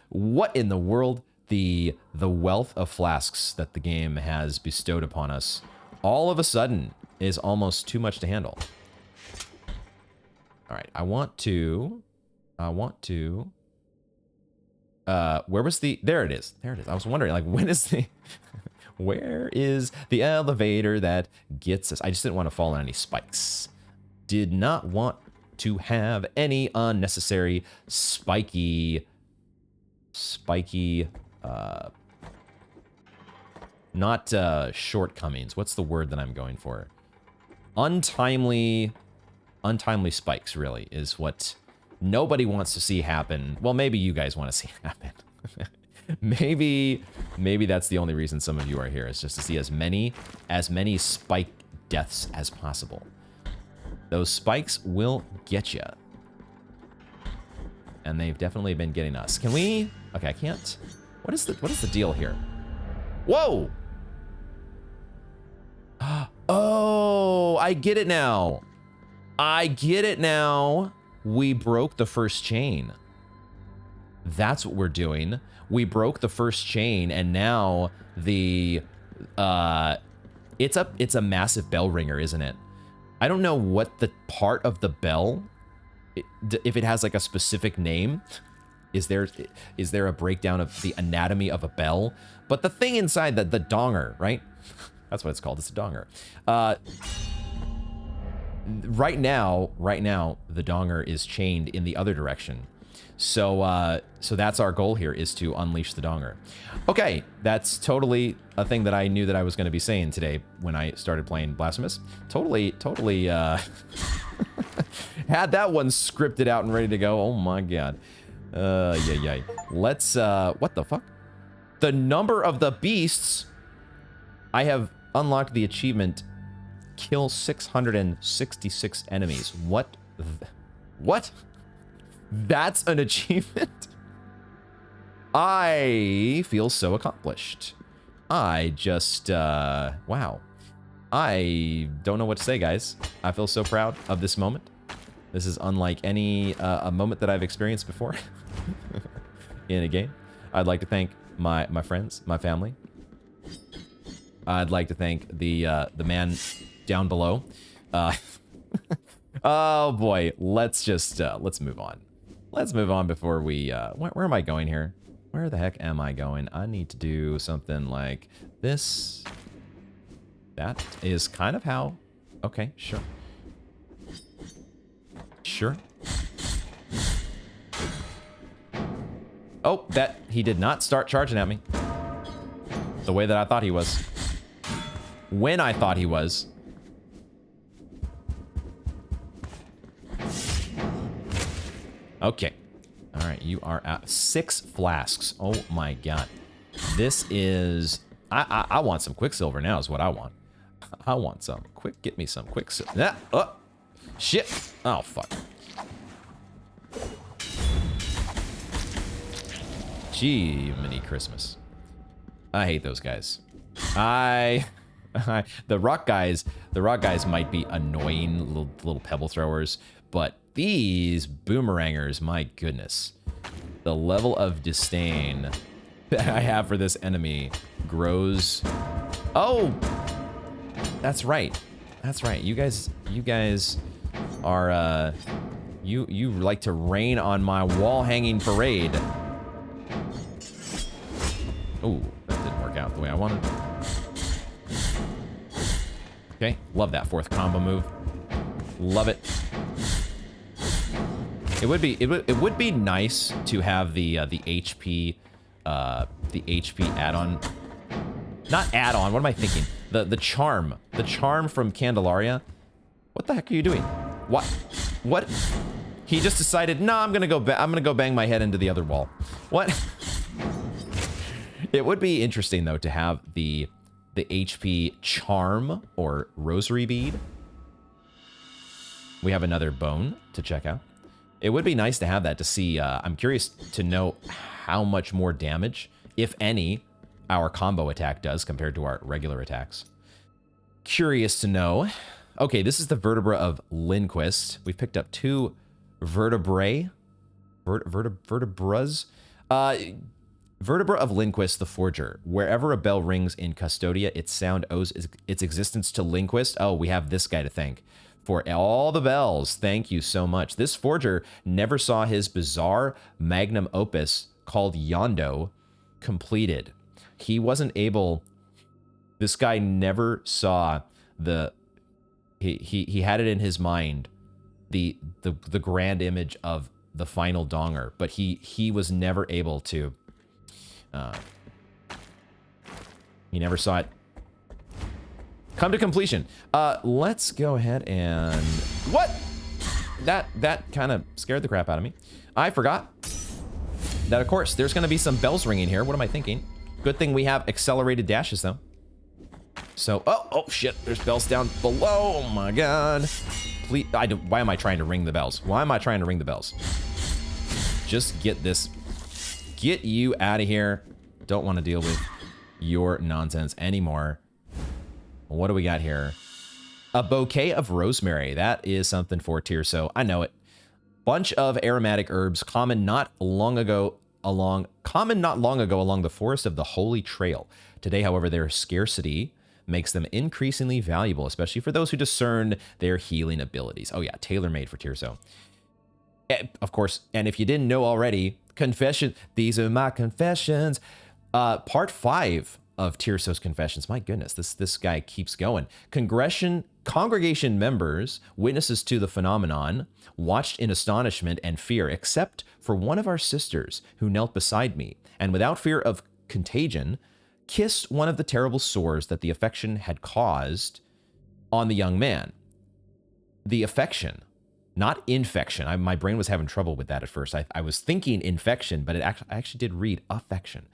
Speaker 1: What in the world? The wealth of flasks that the game has bestowed upon us all of a sudden is almost too much to handle. All right, I want to, where was there it is. I was wondering, like, where is the elevator that gets us? I just didn't want to fall on any spikes. Did not want to have any unnecessary spiky, not shortcomings. What's the word that I'm going for? Untimely spikes, really, is what nobody wants to see happen. Well, maybe you guys want to see happen. maybe that's the only reason some of you are here, is just to see as many spike deaths as possible. Those spikes will get you. And they've definitely been getting us. Can we? Okay, I can't. What is the deal here? Whoa! Oh, I get it now. I get it now. We broke the first chain. That's what we're doing. We broke the first chain, and now the it's a massive bell ringer, isn't it? I don't know what the part of the bell, if it has like a specific name. Is there a breakdown of the anatomy of a bell? But the thing inside, the donger, right? That's what it's called. It's a donger. Right now, the donger is chained in the other direction. So that's our goal here, is to unleash the donger. Okay, that's totally a thing that I knew that I was going to be saying today when I started playing Blasphemous. Totally had that one scripted out and ready to go. Oh my god. Yeah. Let's, what the fuck? The number of the beasts. I have unlocked the achievement, kill 666 enemies. What? What? That's an achievement? I feel so accomplished. I just, wow. I don't know what to say, guys. I feel so proud of this moment. This is unlike any a moment that I've experienced before in a game. I'd like to thank my friends, my family. I'd like to thank the man down below. Oh boy, let's move on. Let's move on before we, where am I going here? Where the heck am I going? I need to do something like this. That is kind of how, okay, sure. Sure. Oh, that, he did not start charging at me. The way that I thought he was. When I thought he was. Okay. All right, you are at 6 flasks. Oh my god. This is... I want some Quicksilver now is what I want. I want some. Quick, get me some Quicksilver. Ah, oh, shit. Oh, fuck. Gee, mini Christmas. I hate those guys. The rock guys might be annoying little pebble throwers, but these boomerangers, my goodness. The level of disdain that I have for this enemy grows. Oh, that's right. That's right. You guys are you like to rain on my wall hanging parade. Oh, that didn't work out the way I wanted. Okay, love that 4th combo move. Love it. It would be nice to have the HP add-on. Not add-on. What am I thinking? The charm from Candelaria. What the heck are you doing? What? He just decided, nah, I'm gonna go bang my head into the other wall. What? It would be interesting though to have the HP charm or rosary bead. We have another bone to check out. It would be nice to have that to see. I'm curious to know how much more damage, if any, our combo attack does compared to our regular attacks. Curious to know. Okay, this is the vertebra of Lindquist. We've picked up 2 vertebrae. Vertebras. Vertebra of Lindquist, the Forger. Wherever a bell rings in Custodia, its sound owes its existence to Lindquist. Oh, we have this guy to thank for all the bells. Thank you so much. This Forger never saw his bizarre magnum opus called Jondo completed. He wasn't able... This guy never saw the... He had it in his mind, the grand image of the final donger, but he was never able to... he never saw it come to completion. Let's go ahead and... What? That kind of scared the crap out of me. I forgot that, of course, there's going to be some bells ringing here. What am I thinking? Good thing we have accelerated dashes, though. So, oh shit, there's bells down below. Oh my god. Please, why am I trying to ring the bells? Why am I trying to ring the bells? Just get this, get you out of here. Don't want to deal with your nonsense anymore. What do we got here? A bouquet of rosemary. That is something for Tirso. I know it. Bunch of aromatic herbs, common not long ago along the forest of the Holy Trail. Today, however, their scarcity makes them increasingly valuable, especially for those who discern their healing abilities. Oh yeah, tailor-made for Tirso. Of course, and if you didn't know already, confession. These are my confessions. Part 5 of Tirso's confessions. My goodness, this guy keeps going. Congregation members, witnesses to the phenomenon, watched in astonishment and fear, except for one of our sisters who knelt beside me, and without fear of contagion, kissed one of the terrible sores that the affection had caused on the young man. The affection, not infection. My brain was having trouble with that at first. I was thinking infection, but I actually did read affection.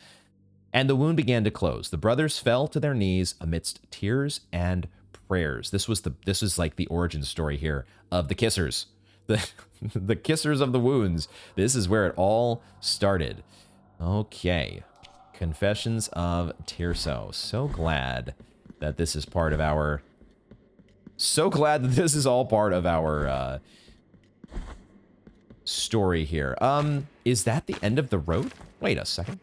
Speaker 1: And the wound began to close. The brothers fell to their knees amidst tears and prayers. This was like the origin story here of the kissers. The kissers of the wounds. This is where it all started. Okay. Confessions of Tirso. So glad that this is part of our... So glad that this is all part of our story here. Is that the end of the road? Wait a second.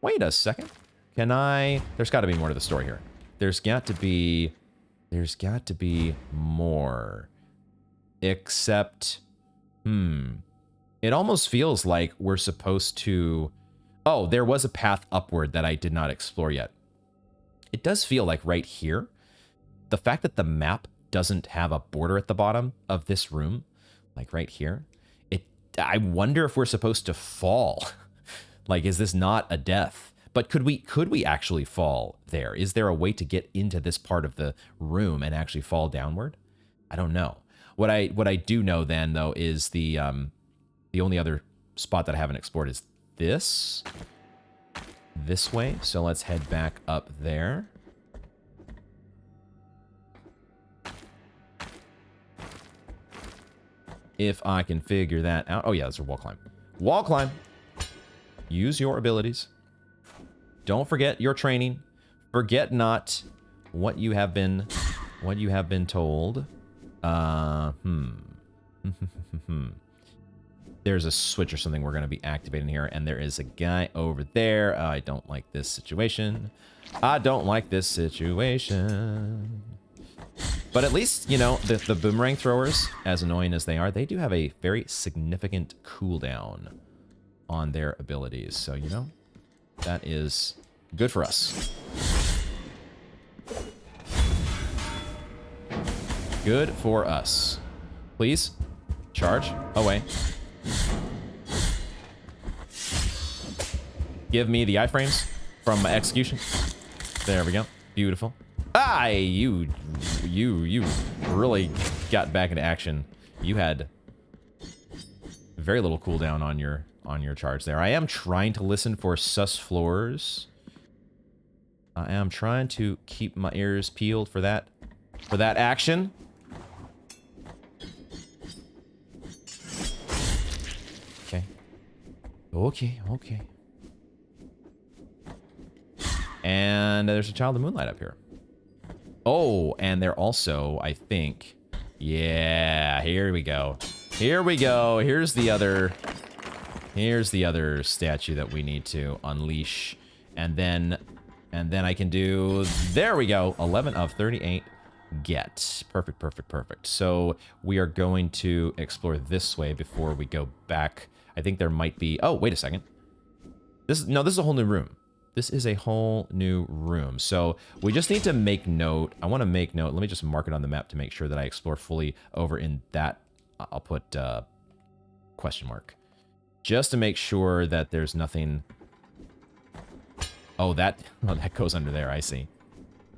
Speaker 1: Wait a second. Can I... There's got to be more to the story here. There's got to be more. Except... It almost feels like we're supposed to... Oh, there was a path upward that I did not explore yet. It does feel like right here, the fact that the map doesn't have a border at the bottom of this room, like right here, I wonder if we're supposed to fall. Like, is this not a death? But could we actually fall there? Is there a way to get into this part of the room and actually fall downward? I don't know. What I do know then though is the only other spot that I haven't explored is this way. So let's head back up there. If I can figure that out. Oh yeah, that's a wall climb. Wall climb. Use your abilities. Don't forget your training. Forget not what you have been told. There's a switch or something we're going to be activating here, and there is a guy over there. I don't like this situation. I don't like this situation. But at least, you know, the boomerang throwers, as annoying as they are, they do have a very significant cooldown on their abilities. So, you know, that is good for us. Good for us. Please, charge away. Give me the iframes from my execution. There we go. Beautiful. Ah, you really got back into action. You had very little cooldown on your charge there. I am trying to listen for sus floors. I am trying to keep my ears peeled for that action. Okay. Okay. And there's a Child of Moonlight up here. Oh, and they're also, I think... Yeah, here we go. Here we go. Here's the other statue that we need to unleash. And then I can do... There we go. 11 of 38. Get. Perfect. So we are going to explore this way before we go back. I think there might be... Oh, wait a second. This is a whole new room. This is a whole new room. So we just need to make note. I want to make note. Let me just mark it on the map to make sure that I explore fully over in that. I'll put question mark. Just to make sure that there's nothing. Oh, that goes under there. I see.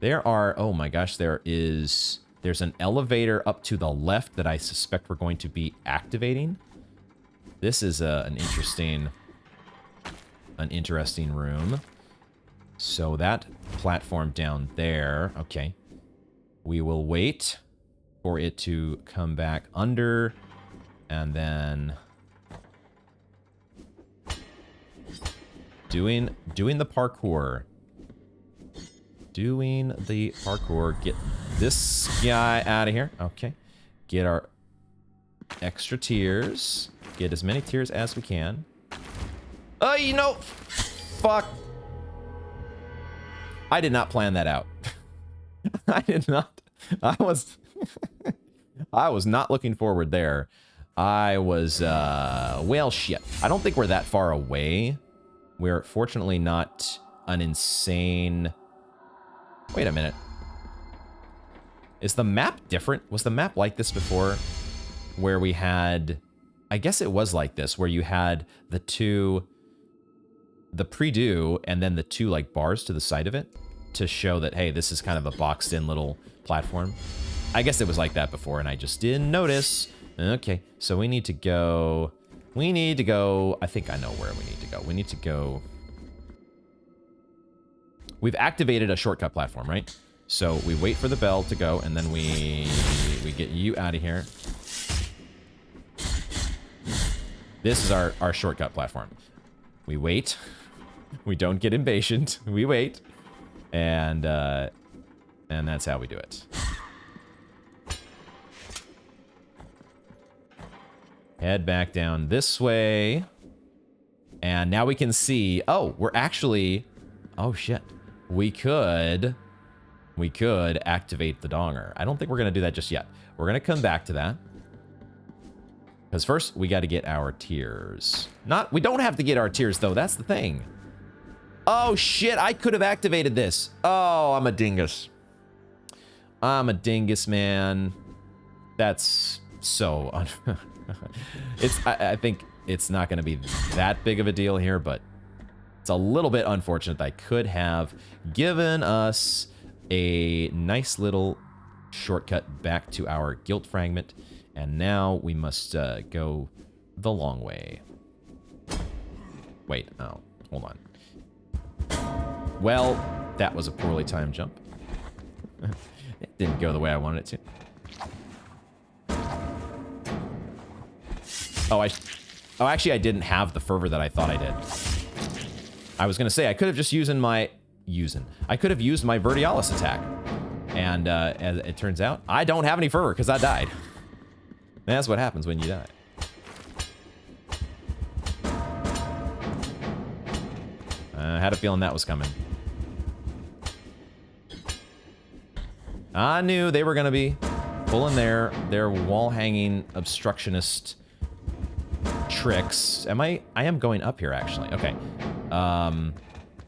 Speaker 1: There are, oh my gosh, there's an elevator up to the left that I suspect we're going to be activating. This is an interesting room. So that platform down there, okay. We will wait. for it to come back under, and then doing the parkour. Doing the parkour. Get this guy out of here. Okay. Get our extra tears. Get as many tears as we can. Oh, you know, fuck. I did not plan that out. I did not. I was not looking forward there. I was, well, shit. I don't think we're that far away. We're fortunately not an insane... Wait a minute. Is the map different? Was the map like this before? Where we had... I guess it was like this, where you had the two... the pre-do, and then the two, like, bars to the side of it to show that, hey, this is kind of a boxed-in little platform. I guess it was like that before, and I just didn't notice. Okay, so we need to go... I think I know where we need to go. We need to go... We've activated a shortcut platform, right? So we wait for the bell to go, and then we get you out of here. This is our shortcut platform. We wait. We don't get impatient. We wait. And that's how we do it. Head back down this way. And now we can see... Oh, we're actually... Oh, shit. We could activate the donger. I don't think we're going to do that just yet. We're going to come back to that. Because first, we got to get our tears. We don't have to get our tears, though. That's the thing. Oh, shit. I could have activated this. Oh, I'm a dingus. I'm a dingus, man. That's so... I think it's not going to be that big of a deal here, but it's a little bit unfortunate that I could have given us a nice little shortcut back to our guilt fragment, and now we must go the long way. Wait, oh, hold on. Well, that was a poorly timed jump. It didn't go the way I wanted it to. Oh, actually, I didn't have the fervor that I thought I did. I was gonna say I could have just used my Vertialis attack, and as it turns out, I don't have any fervor because I died. That's what happens when you die. I had a feeling that was coming. I knew they were gonna be pulling their wall-hanging obstructionist tricks. I am going up here, actually. Okay.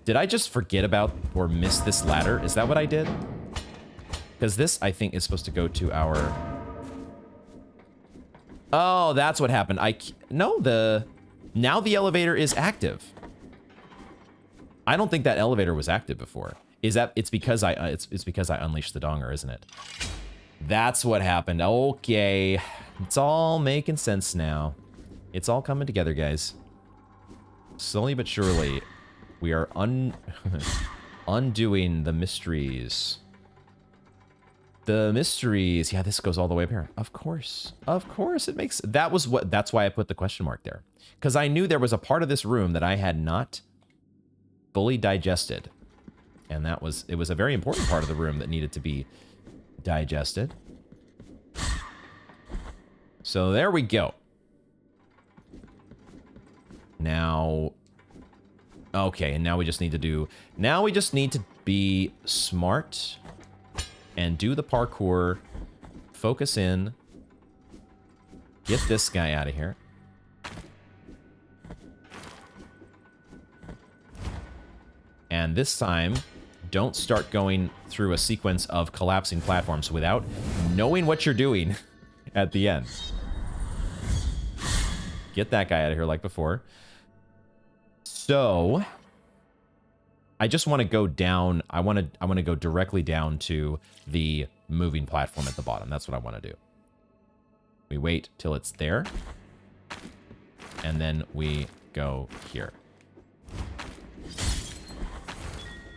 Speaker 1: Did I just forget about or miss this ladder? Is that what I did? Because this, I think, is supposed to go to our... Oh, that's what happened. Now the elevator is active. I don't think that elevator was active before. It's because I unleashed the donger, isn't it? That's what happened. Okay. It's all making sense now. It's all coming together, guys. Slowly but surely, we are undoing the mysteries. The mysteries. Yeah, this goes all the way up here. Of course. Of course it makes... That's why I put the question mark there. Because I knew there was a part of this room that I had not fully digested. And it was a very important part of the room that needed to be digested. So there we go. Now, okay, and now we just need to be smart and do the parkour, focus in, get this guy out of here. And this time, don't start going through a sequence of collapsing platforms without knowing what you're doing at the end. Get that guy out of here like before. So, I just want to go down. I want to go directly down to the moving platform at the bottom. That's what I want to do. We wait till it's there, and then we go here.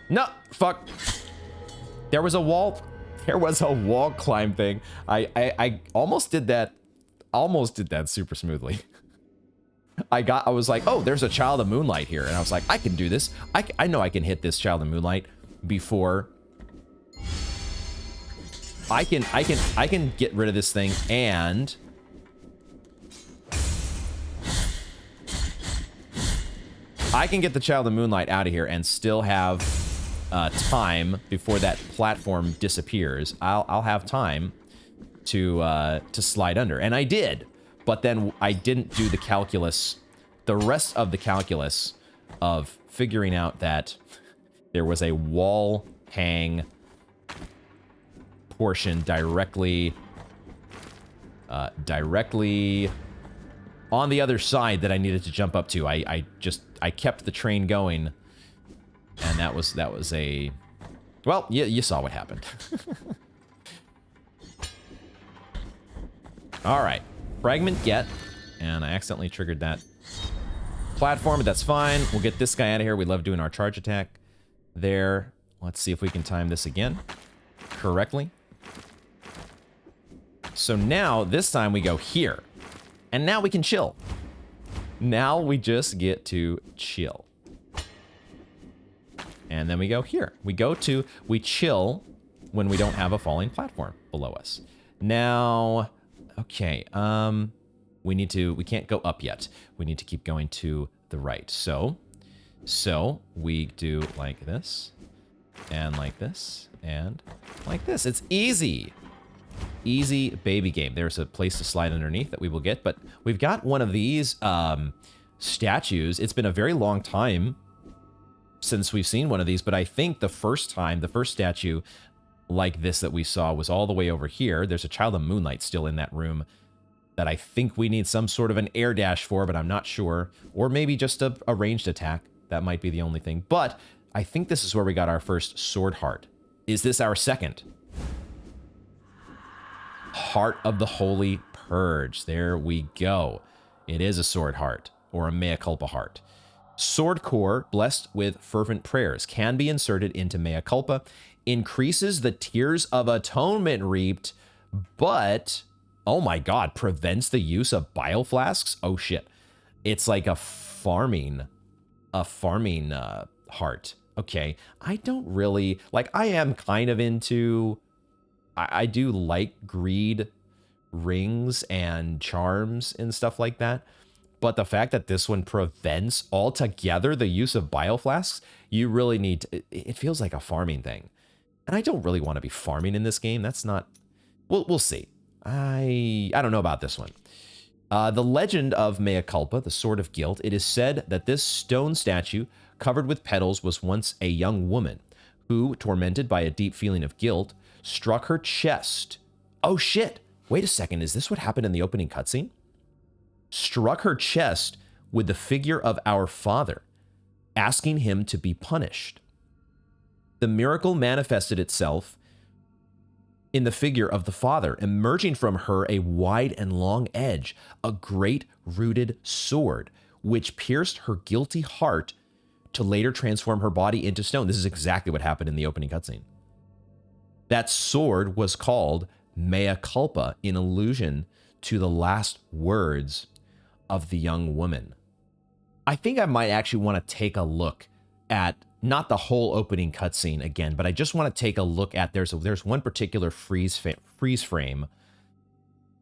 Speaker 1: No, fuck. There was a wall There was a wall climb thing. I almost did that super smoothly. I was like, oh, there's a Child of Moonlight here. And I was like, I can do this. I know I can hit this Child of Moonlight before I can get rid of this thing, and I can get the Child of Moonlight out of here and still have time before that platform disappears. I'll have time to slide under, and I did. But then I didn't do the calculus, the rest of the calculus of figuring out that there was a wall hang portion directly on the other side that I needed to jump up to. I kept the train going, and that was a, well, you saw what happened. All right, fragment get, and I accidentally triggered that platform, but that's fine. We'll get this guy out of here. We love doing our charge attack there. Let's see if we can time this again correctly. So now, this time we go here. And now we can chill. Now we just get to chill. And then we go here. We chill when we don't have a falling platform below us. Now, okay, we can't go up yet. We need to keep going to the right. So we do like this, and like this, and like this. It's easy. Easy baby game. There's a place to slide underneath that we will get, but we've got one of these statues. It's been a very long time since we've seen one of these, but I think the first statue like this that we saw was all the way over here. There's a Child of Moonlight still in that room that I think we need some sort of an air dash for, but I'm not sure. Or maybe just a ranged attack. That might be the only thing. But I think this is where we got our first sword heart. Is this our second? Heart of the Holy Purge. There we go. It is a sword heart, or a Mea Culpa heart. Sword core, blessed with fervent prayers, can be inserted into Mea Culpa, increases the tears of atonement reaped, but, oh my god, prevents the use of bile flasks? Oh shit. It's like a farming heart. Okay, I don't really, like, I am kind of into, I do like greed rings and charms and stuff like that. But the fact that this one prevents altogether the use of bile flasks, you really need to, it feels like a farming thing. And I don't really want to be farming in this game. That's not, we'll see. I don't know about this one. The legend of Mea Culpa, the Sword of Guilt, it is said that this stone statue covered with petals was once a young woman who, tormented by a deep feeling of guilt, struck her chest. Oh shit, wait a second, is this what happened in the opening cutscene? Struck her chest with the figure of our Father, asking him to be punished. The miracle manifested itself in the figure of the Father, emerging from her a wide and long edge, a great rooted sword, which pierced her guilty heart to later transform her body into stone. This is exactly what happened in the opening cutscene. That sword was called Mea Culpa in allusion to the last words of the young woman. I think I might actually want to take a look at not the whole opening cutscene again, but I just want to take a look at, there's one particular freeze frame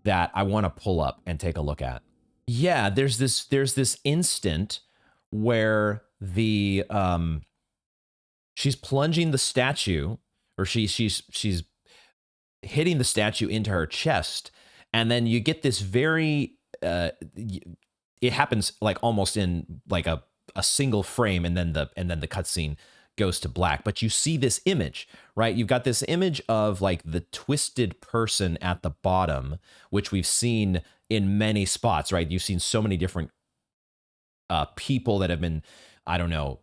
Speaker 1: that I want to pull up and take a look at. Yeah, there's this instant where the she's plunging the statue, or she's hitting the statue into her chest, and then you get this very it happens like almost in like a single frame, and then the cutscene goes to black. But you see this image, right? You've got this image of like the twisted person at the bottom, which we've seen in many spots, right? You've seen so many different people that have been, I don't know,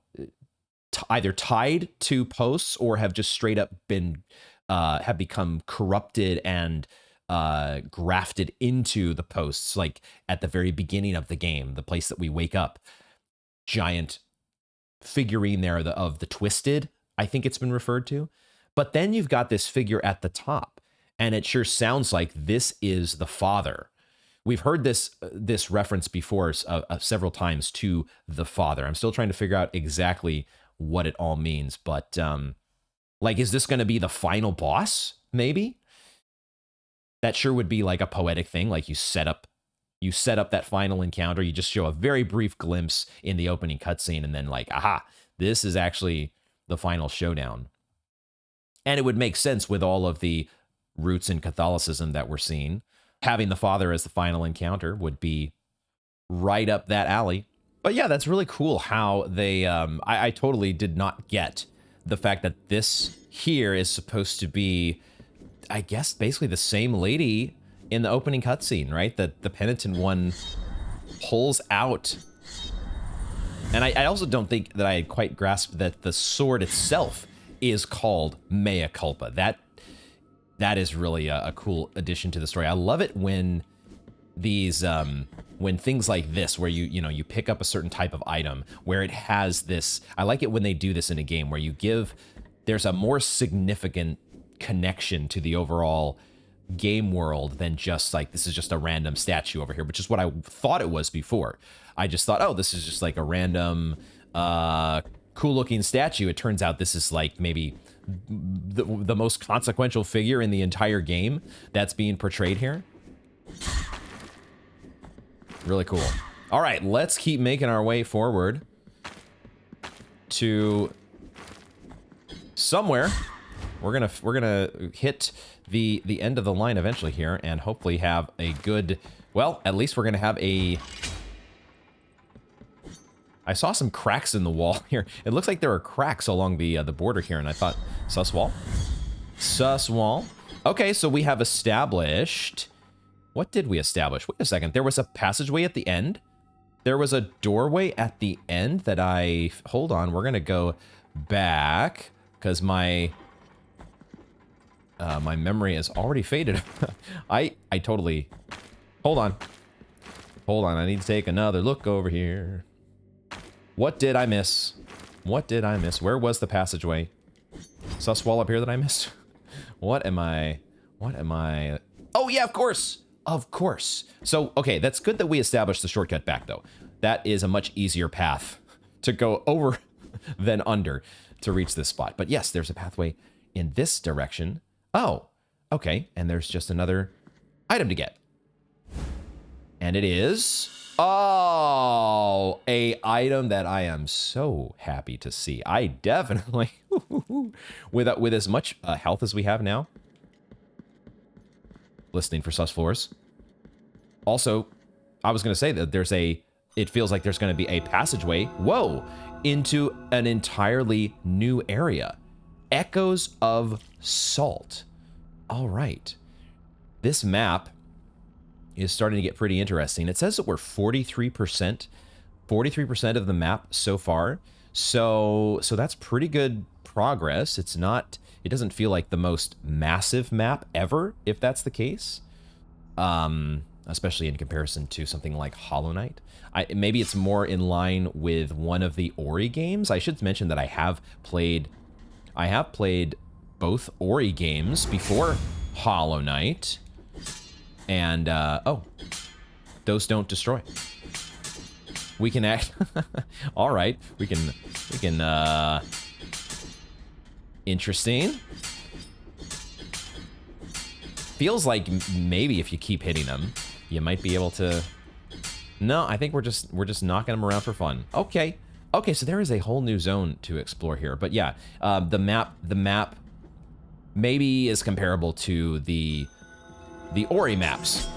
Speaker 1: either tied to posts or have just straight up been have become corrupted and grafted into the posts, like at the very beginning of the game, the place that we wake up. Giant figurine there of the twisted, I think it's been referred to. But then you've got this figure at the top, and it sure sounds like this is the father. We've heard this reference before several times to the father. I'm still trying to figure out exactly what it all means, but like, is this going to be the final boss? Maybe that sure would be like a poetic thing. Like you set up that final encounter. You just show a very brief glimpse in the opening cutscene, and then like, aha, this is actually the final showdown. And it would make sense with all of the roots in Catholicism that we're seeing. Having the father as the final encounter would be right up that alley. But yeah, that's really cool how they, I totally did not get the fact that this here is supposed to be, I guess, basically the same lady in the opening cutscene, right? That the penitent one pulls out. And I also don't think that I had quite grasped that the sword itself is called Mea Culpa. That is really a cool addition to the story. I love it when these when things like this, where you pick up a certain type of item, where it has this. I like it when they do this in a game where there's a more significant connection to the overall game world than just like, this is just a random statue over here, which is what I thought it was before. I just thought, oh, this is just like a random cool looking statue. It turns out this is like maybe the most consequential figure in the entire game that's being portrayed here. Really cool. All right, let's keep making our way forward to somewhere. We're gonna hit the end of the line eventually here, and hopefully have a good. Well, at least we're gonna have a. I saw some cracks in the wall here. It looks like there are cracks along the border here, and I thought, sus wall? Sus wall. Okay, so we have established. What did we establish? Wait a second. There was a passageway at the end. There was a doorway at the end that I. Hold on. We're gonna go back because my memory is already faded. I totally. Hold on. Hold on. I need to take another look over here. What did I miss? What did I miss? Where was the passageway? Sus wall up here that I missed? What am I? Oh yeah, of course. Of course. So, okay, that's good that we established the shortcut back though. That is a much easier path to go over than under to reach this spot. But yes, there's a pathway in this direction. Oh, okay. And there's just another item to get. And it is... Oh, a item that I am so happy to see. I definitely, with as much health as we have now, listening for sus floors. Also, I was going to say that it feels like there's going to be a passageway, whoa, into an entirely new area. Echoes of Salt. All right. This map is starting to get pretty interesting. It says that we're 43% of the map so far. So that's pretty good progress. It doesn't feel like the most massive map ever, if that's the case. Especially in comparison to something like Hollow Knight. Maybe it's more in line with one of the Ori games. I should mention that I have played both Ori games before Hollow Knight. And, oh, those don't destroy. We can act, all right, we can, interesting. Feels like maybe if you keep hitting them, you might be able to, no, I think we're just knocking them around for fun. Okay, so there is a whole new zone to explore here, but yeah, the map maybe is comparable to the Ori maps,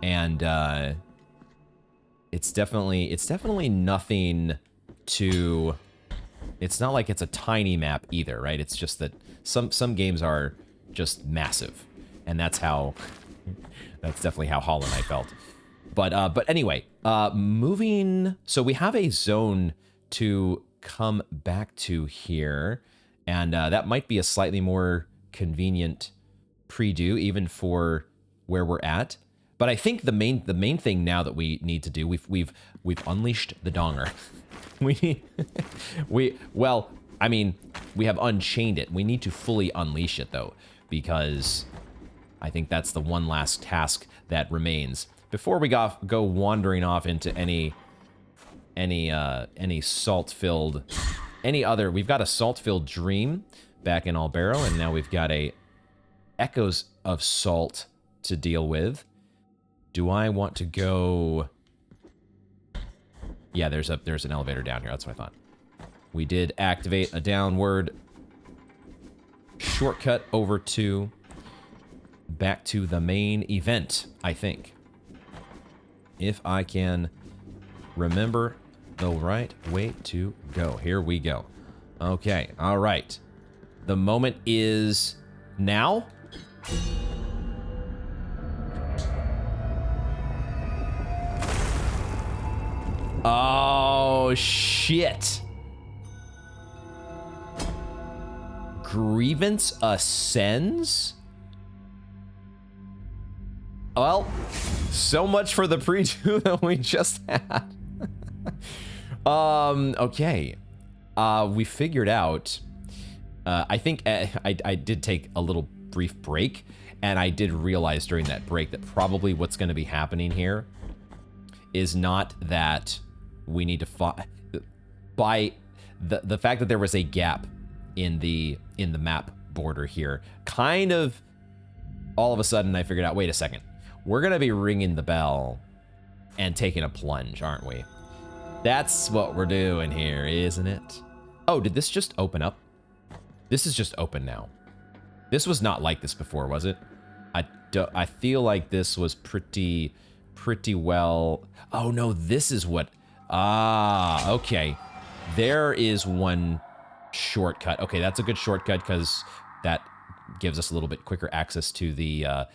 Speaker 1: and it's definitely nothing to. It's not like it's a tiny map either, right? It's just that some games are just massive, and that's definitely how Hollow Knight felt. But anyway, moving. So we have a zone to come back to here, and that might be a slightly more convenient pre-do even for where we're at. But I think the main thing now that we need to do, we've unleashed the donger. Well, I mean, we have unchained it. We need to fully unleash it, though, because I think that's the one last task that remains. Before we go wandering off into any salt-filled... We've got a salt-filled dream back in Albero, and now we've got a echoes of salt to deal with. Do I want to go... Yeah, there's an elevator down here. That's what I thought. We did activate a downward shortcut over to... back to the main event, I think. If I can remember the right way to go. Here we go. Okay, all right. The moment is now. Oh, shit. Grievance ascends? Well, so much for the preview that we just had. Okay. We figured out, I think I did take a little brief break, and I did realize during that break that probably what's going to be happening here is not that we need to by the fact that there was a gap in the map border here, kind of all of a sudden I figured out, wait a second, we're going to be ringing the bell and taking a plunge, aren't we? That's what we're doing here, isn't it? Oh, did this just open up? This is just open now. This was not like this before, was it? I feel like this was pretty well... Oh, no, this is what... Ah, okay. There is one shortcut. Okay, that's a good shortcut because that gives us a little bit quicker access to the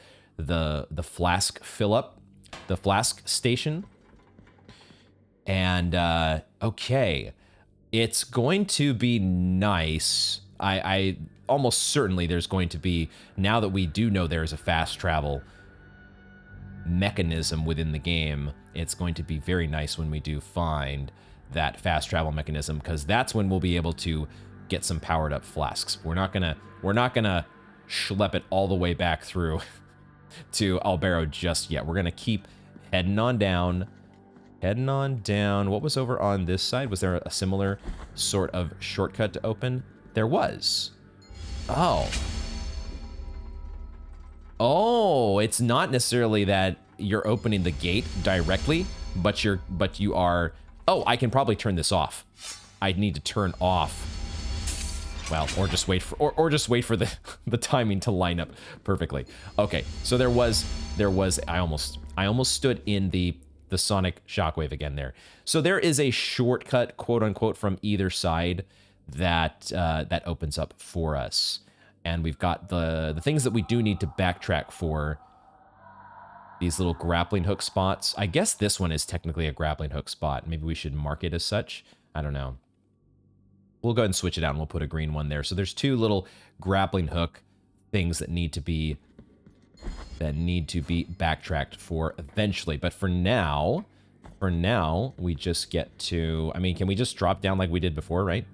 Speaker 1: Flask fill-up, the Flask station. And, okay. It's going to be nice. I almost certainly there's going to be, now that we do know there's a fast travel mechanism within the game, it's going to be very nice when we do find that fast travel mechanism, because that's when we'll be able to get some powered up flasks. We're not gonna schlep it all the way back through to Albero just yet. We're gonna keep heading on down. What was over on this side? Was there a similar sort of shortcut to open? There was. Oh, it's not necessarily that you're opening the gate directly, but you are... Oh, I can probably turn this off. I need to turn off. Well, or just wait for the timing to line up perfectly. Okay, so there was I almost stood in the sonic shockwave again there. So there is a shortcut, quote unquote, from either side that opens up for us. And we've got the things that we do need to backtrack for. These little grappling hook spots. I guess this one is technically a grappling hook spot. Maybe we should mark it as such. I don't know. We'll go ahead and switch it out and we'll put a green one there. So there's two little grappling hook things that need to be backtracked for eventually. But for now, we just get to... I mean, can we just drop down like we did before, right?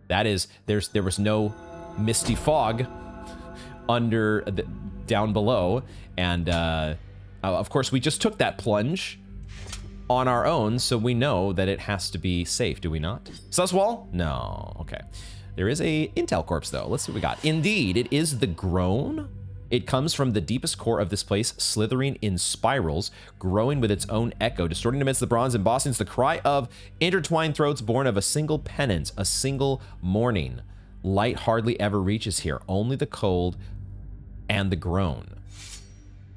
Speaker 1: That is... There was no misty fog down below, and of course we just took that plunge on our own, so we know that it has to be safe, do we not? Suswall? No. Okay. There is a intel corpse though. Let's see what we got. Indeed, it is the groan. It comes from the deepest core of this place, slithering in spirals, growing with its own echo, distorting amidst the bronze embossings, the cry of intertwined throats born of a single penance, a single mourning. Light hardly ever reaches here, only the cold and the groan.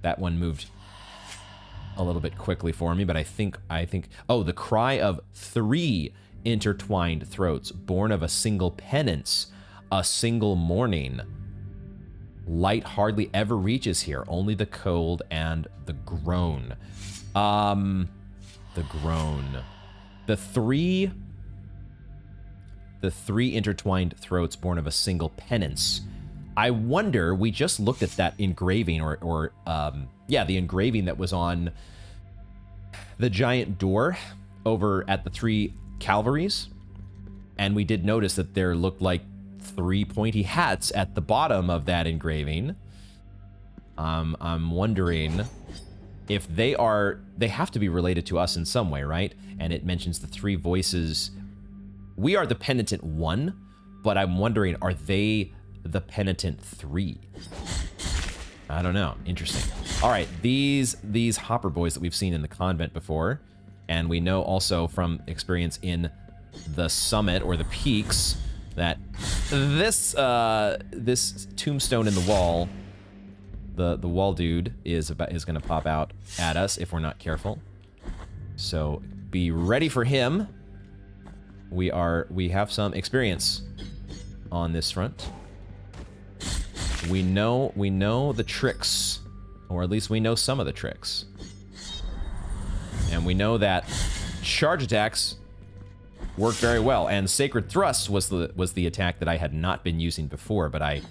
Speaker 1: That one moved a little bit quickly for me, but I think, oh, the cry of 3 intertwined throats, born of a single penance, a single mourning. Light hardly ever reaches here, only the cold and the groan. The groan. The three intertwined throats born of a single penance. I wonder, we just looked at that engraving, yeah, the engraving that was on the giant door over at the 3 calvaries. And we did notice that there looked like 3 pointy hats at the bottom of that engraving. I'm wondering if they have to be related to us in some way, right? And it mentions the 3 voices. We are the penitent 1, but I'm wondering, are they the penitent 3? I don't know. Interesting. All right, these hopper boys that we've seen in the convent before, and we know also from experience in the summit or the peaks that this tombstone in the wall, the wall dude is going to pop out at us if we're not careful. So be ready for him. We have some experience on this front. We know the tricks, or at least we know some of the tricks. And we know that charge attacks work very well, and Sacred Thrust was the attack that I had not been using before, but I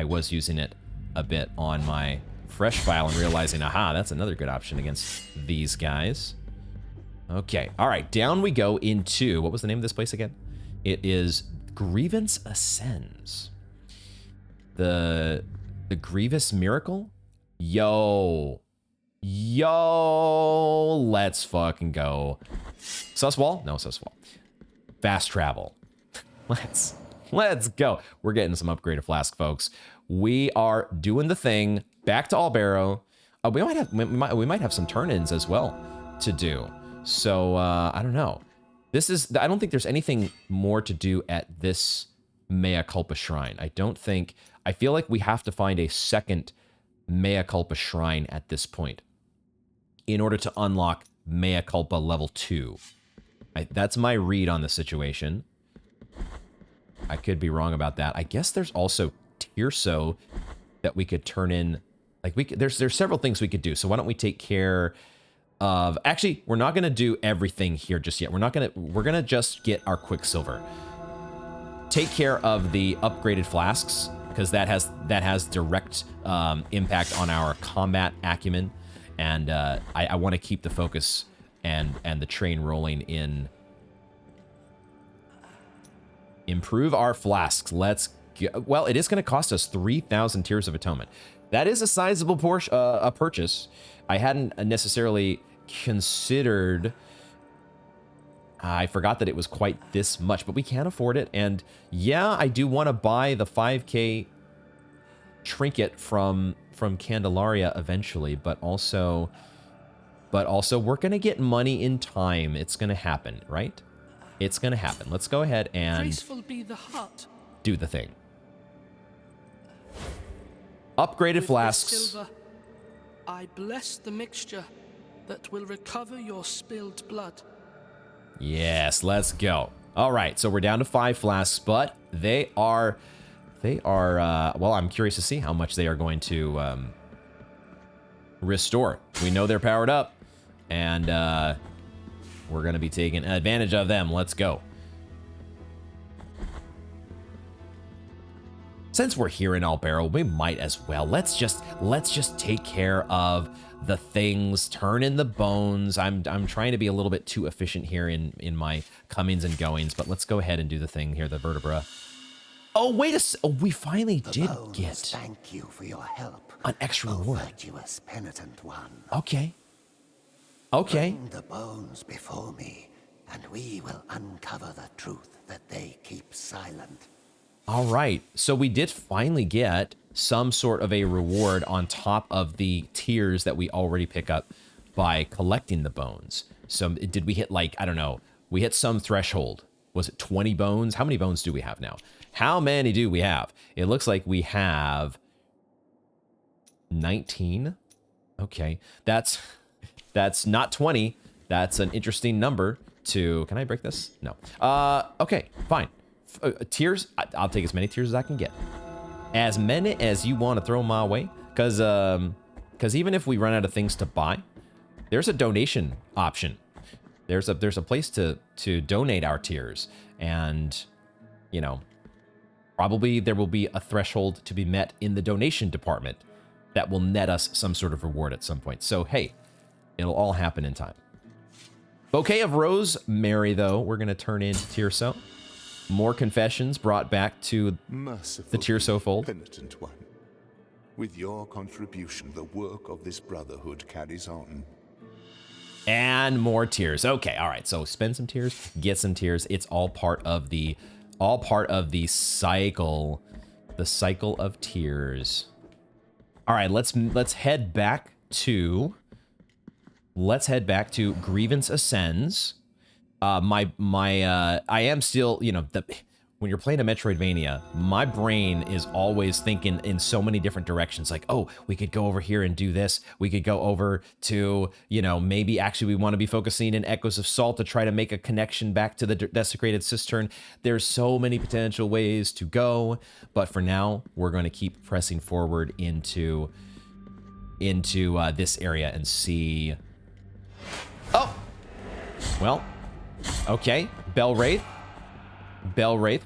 Speaker 1: was using it a bit on my fresh file and realizing, aha, that's another good option against these guys. Okay, all right, down we go into, what was the name of this place again? It is Grievance Ascends. The Grievous Miracle? Yo, let's fucking go. Suswall? No, Suswall. Fast travel. Let's go. We're getting some upgraded Flask, folks. We are doing the thing. Back to Albero. We might have some turn-ins as well to do. So I don't know. I don't think there's anything more to do at this Mea Culpa shrine. I feel like we have to find a second Mea Culpa shrine at this point in order to unlock Mea Culpa level 2. That's my read on the situation. I could be wrong about that. I guess there's also Tirso that we could turn in. Like there's several things we could do. So why don't we take care of? Actually, we're not gonna do everything here just yet. We're gonna just get our Quicksilver. Take care of the upgraded flasks, because that has direct impact on our combat acumen, and I want to keep the focus and the train rolling in. Improve our flasks. Let's go. Well, it is going to cost us 3,000 Tears of Atonement. That is a sizable purchase. I hadn't necessarily considered. I forgot that it was quite this much, but we can afford it. And yeah, I do want to buy the 5K trinket from Candelaria eventually, but also we're going to get money in time. It's going to happen, right? It's going to happen. Let's go ahead and
Speaker 4: Graceful be the hut.
Speaker 1: Do the thing. Upgraded
Speaker 4: With
Speaker 1: flasks.
Speaker 4: this silver, I bless the mixture that will recover your spilled blood.
Speaker 1: Yes, let's go. All right, so we're down to 5 flasks, but they are, well, I'm curious to see how much they are going to restore. We know they're powered up, and we're going to be taking advantage of them. Let's go. Since we're here in Albero, we might as well. Let's just take care of the things, turn in the bones. I'm trying to be a little bit too efficient here in my comings and goings, but let's go ahead and do the thing here, the vertebra. Oh, we finally did get
Speaker 5: thank you for your help,
Speaker 1: an extra reward.
Speaker 5: Virtuous penitent one.
Speaker 1: Okay. Okay.
Speaker 5: Bring the bones before me, and we will uncover the truth that they keep silent.
Speaker 1: All right, so we did finally get some sort of a reward on top of the tiers that we already pick up by collecting the bones. So did we hit, like, I don't know, we hit some threshold. Was it 20 bones? How many bones do we have now? How many do we have? It looks like we have 19. Okay, that's not 20. That's an interesting number to, can I break this? No. Okay, fine. Tiers, I'll take as many tiers as I can get. As many as you want to throw my way, because even if we run out of things to buy, there's a donation option. There's a place to donate our tiers, and you know, probably there will be a threshold to be met in the donation department that will net us some sort of reward at some point. So hey, it'll all happen in time. Bouquet of Rosemary, though, we're gonna turn into Tirso. More confessions brought back to
Speaker 6: Merciful,
Speaker 1: the Tearsoul.
Speaker 6: penitent one. With your contribution, the work of this brotherhood carries on.
Speaker 1: And more tears. Okay, all right. So spend some tears, get some tears. It's all part of the cycle, the cycle of tears. All right, let's head back to Grievance Ascends. I am still, you know, when you're playing a Metroidvania, my brain is always thinking in so many different directions. Like, oh, we could go over here and do this. We could go over to, you know, maybe actually we want to be focusing in Echoes of Salt to try to make a connection back to the Desecrated Cistern. There's so many potential ways to go, but for now, we're going to keep pressing forward into this area and see. Oh, well, okay, Bell Wraith,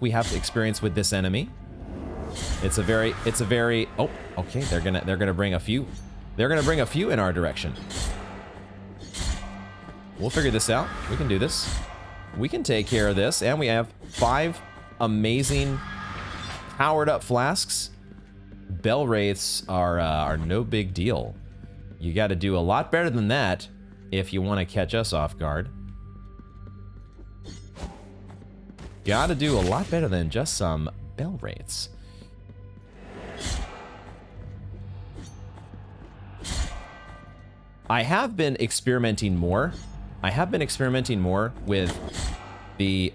Speaker 1: we have experience with this enemy. It's a very, oh, okay, they're gonna bring a few in our direction. We'll figure this out. We can do this. We can take care of this, and we have 5 amazing powered up flasks. Bell Wraiths are no big deal. You got to do a lot better than that if you want to catch us off guard. Got to do a lot better than just some Bell Wraiths. I have been experimenting more. With the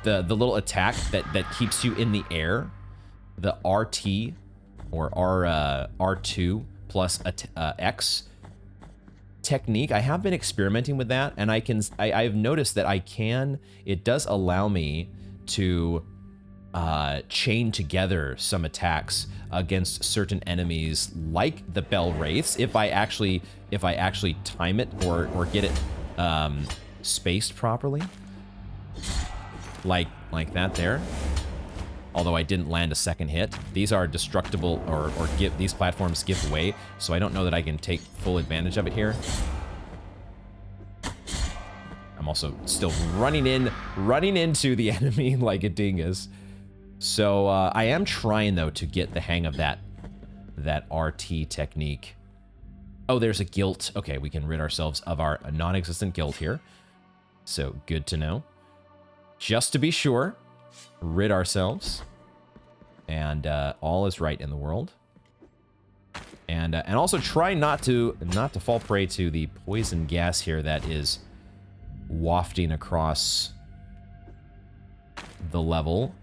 Speaker 1: little attack that keeps you in the air, the RT or R2 plus X technique. I have been experimenting with that, and I've noticed that it does allow me to chain together some attacks against certain enemies like the Bell Wraiths if I actually time it or get it spaced properly, like that there. Although I didn't land a second hit. These are destructible or these platforms give way, so I don't know that I can take full advantage of it here. I'm also still running into the enemy like a dingus. So I am trying though to get the hang of that RT technique. Oh, there's a guilt. Okay, we can rid ourselves of our non-existent guilt here. So good to know. Just to be sure. Rid ourselves, and all is right in the world. And also try not to fall prey to the poison gas here that is wafting across the level.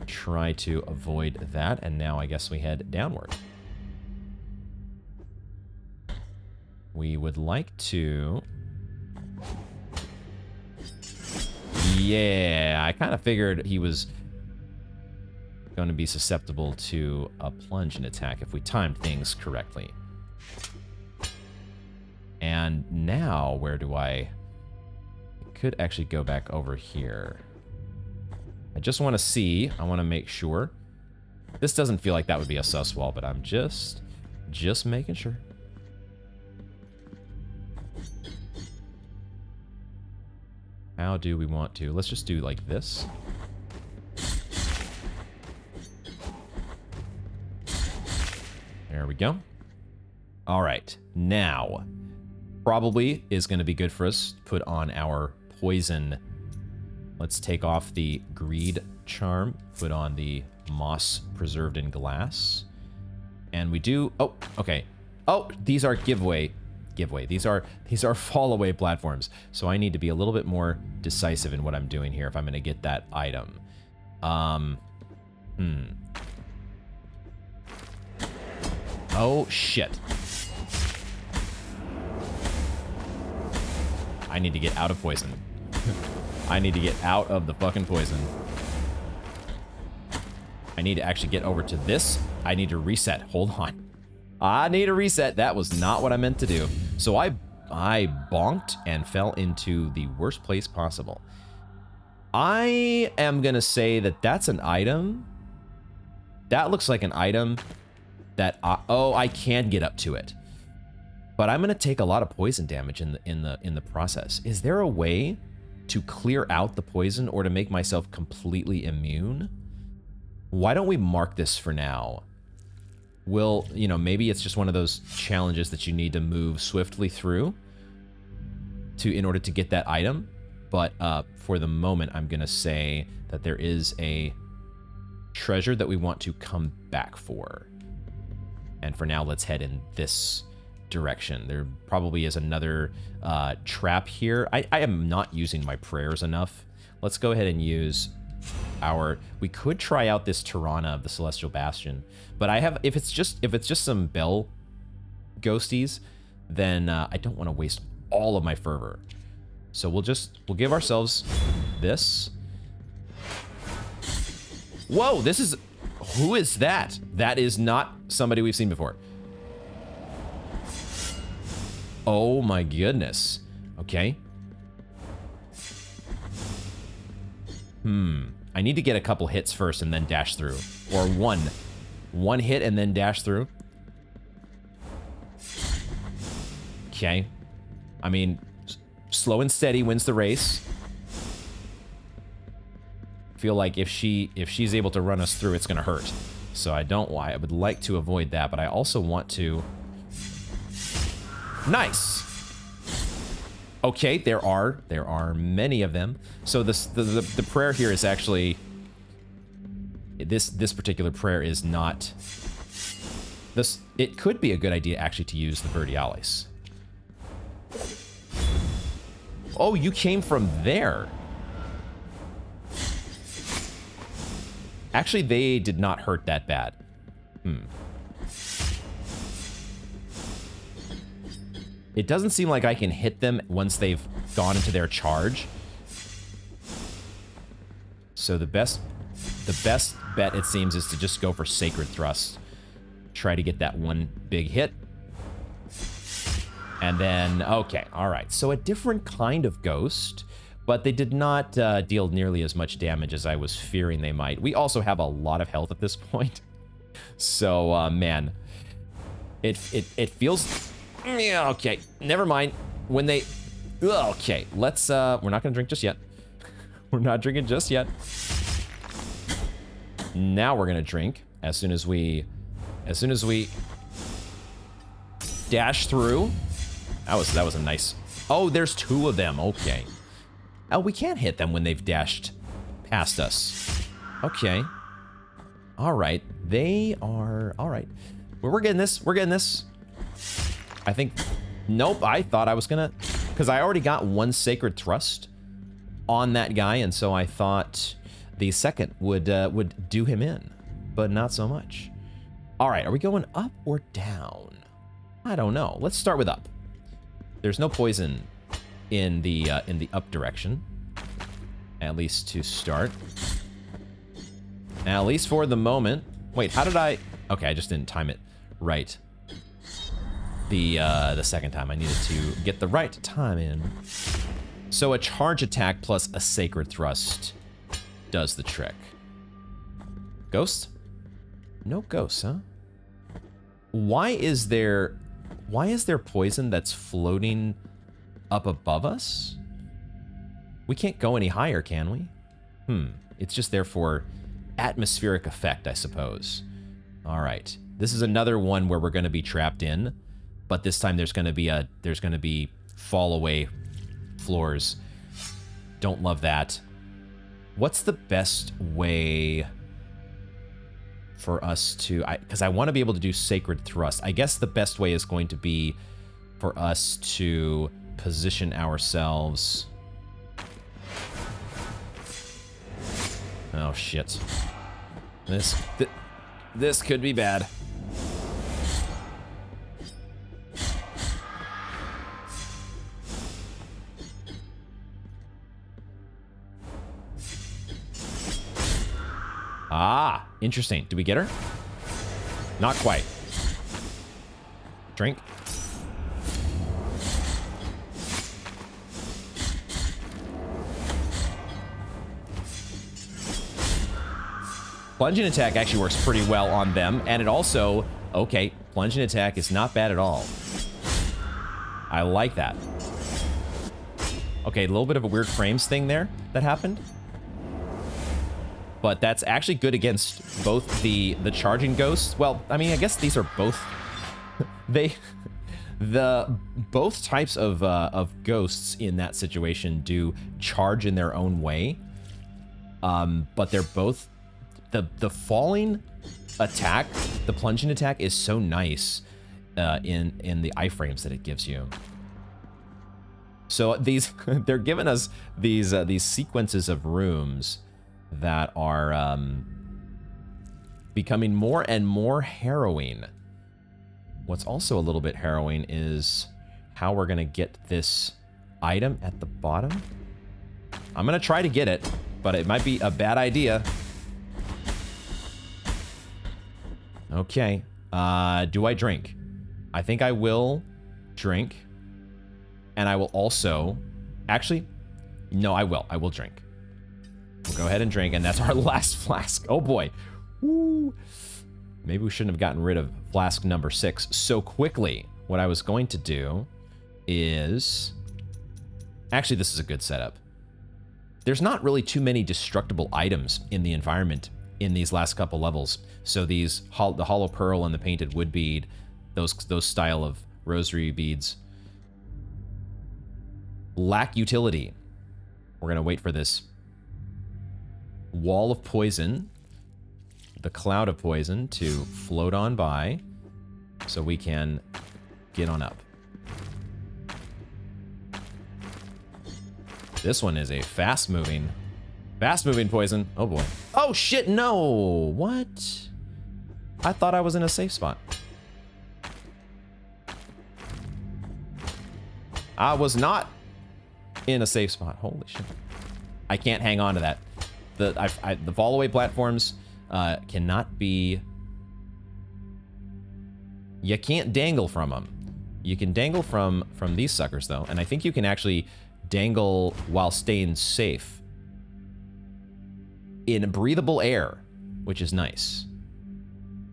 Speaker 1: Try to avoid that, and now I guess we head downward. We would like to. Yeah, I kind of figured he was going to be susceptible to a plunge and attack if we timed things correctly. And now, where do I could actually go back over here. I just want to see, I want to make sure. This doesn't feel like that would be a sus wall, but I'm just making sure. How do we want to? Let's just do like this. There we go. All right, now probably is going to be good for us to put on our poison. Let's take off the greed charm, put on the moss preserved in glass, and we do. Oh, okay. Oh, these are giveaway. These are fall away platforms. So I need to be a little bit more decisive in what I'm doing here if I'm going to get that item. Oh shit. I need to get out of poison. I need to get out of the fucking poison. I need to actually get over to this. I need to reset. Hold on. I need a reset. That was not what I meant to do. So I bonked and fell into the worst place possible. I am going to say that that's an item. That looks like an item that I can get up to it. But I'm going to take a lot of poison damage in the process. Is there a way to clear out the poison or to make myself completely immune. Why don't we mark this for now? You know, maybe it's just one of those challenges that you need to move swiftly through in order to get that item. But for the moment, I'm going to say that there is a treasure that we want to come back for. And for now, let's head in this direction. There probably is another trap here. I am not using my prayers enough. Let's go ahead and use we could try out this Tirana of the Celestial Bastion, but if it's just some bell ghosties, then I don't want to waste all of my fervor. So we'll give ourselves this. Whoa, who is that? That is not somebody we've seen before. Oh my goodness. Okay. I need to get a couple hits first and then dash through. Or one hit and then dash through. Okay. I mean, slow and steady wins the race. Feel like if she's able to run us through, it's gonna hurt. So I would like to avoid that, but I also want to. Nice. Okay, there are many of them. So the prayer here is actually this particular prayer is not this. It could be a good idea actually to use the Verdialis. Oh, you came from there. Actually, they did not hurt that bad. It doesn't seem like I can hit them once they've gone into their charge. So the best bet, it seems, is to just go for Sacred Thrust. Try to get that one big hit. And then, okay, all right. So a different kind of ghost, but they did not deal nearly as much damage as I was fearing they might. We also have a lot of health at this point. So, man, it feels... Yeah, okay, never mind. When they... Okay, let's... We're not gonna drink just yet. We're not drinking just yet. Now we're gonna drink as soon as we dash through. That was a nice... Oh, there's two of them. Okay. Oh, we can't hit them when they've dashed past us. Okay. All right. They are... All right. We're getting this. We're getting this. I think... Nope, I thought I was gonna... Because I already got one Sacred Thrust on that guy, and so I thought the second would do him in. But not so much. All right, are we going up or down? I don't know. Let's start with up. There's no poison in the up direction. At least to start. At least for the moment. Wait, how did I... Okay, I just didn't time it right. The second time I needed to get the right time in. So a charge attack plus a Sacred Thrust does the trick. Ghost? No ghosts, huh? Why is there poison that's floating up above us? We can't go any higher, can we? It's just there for atmospheric effect, I suppose. All right. This is another one where we're going to be trapped in, but this time there's going to be fall away floors. Don't love that. What's the best way for us to... Because I want to be able to do Sacred Thrust. I guess the best way is going to be for us to position ourselves... Oh, shit. This could be bad. Ah, interesting. Did we get her? Not quite. Drink. Plunging attack actually works pretty well on them, and it also... Okay, plunging attack is not bad at all. I like that. Okay, a little bit of a weird frames thing there that happened. But that's actually good against both the charging ghosts. Well, I mean, I guess these are both... both types of ghosts in that situation do charge in their own way. But they're both... The falling attack, the plunging attack is so nice in the iframes that it gives you. So these they're giving us these sequences of rooms that are becoming more and more harrowing. What's also a little bit harrowing is how we're gonna get this item at the bottom. I'm gonna try to get it, but it might be a bad idea. Okay, do I drink? I think I will drink. And I will also, actually, no, I will drink. We'll go ahead and drink, and that's our last flask. Oh boy, woo. Maybe we shouldn't have gotten rid of flask number 6 so quickly. What I was going to do is, actually this is a good setup. There's not really too many destructible items in the environment in these last couple levels. So these, the hollow pearl and the painted wood bead, those style of rosary beads, lack utility. We're gonna wait for this wall of poison, the cloud of poison, to float on by so we can get on up. This one is a fast-moving poison. Oh boy. Oh shit, no! What? I thought I was in a safe spot. I was not in a safe spot. Holy shit. I can't hang on to that. The fall away platforms cannot be... You can't dangle from them. You can dangle from these suckers though, and I think you can actually dangle while staying safe in breathable air, which is nice.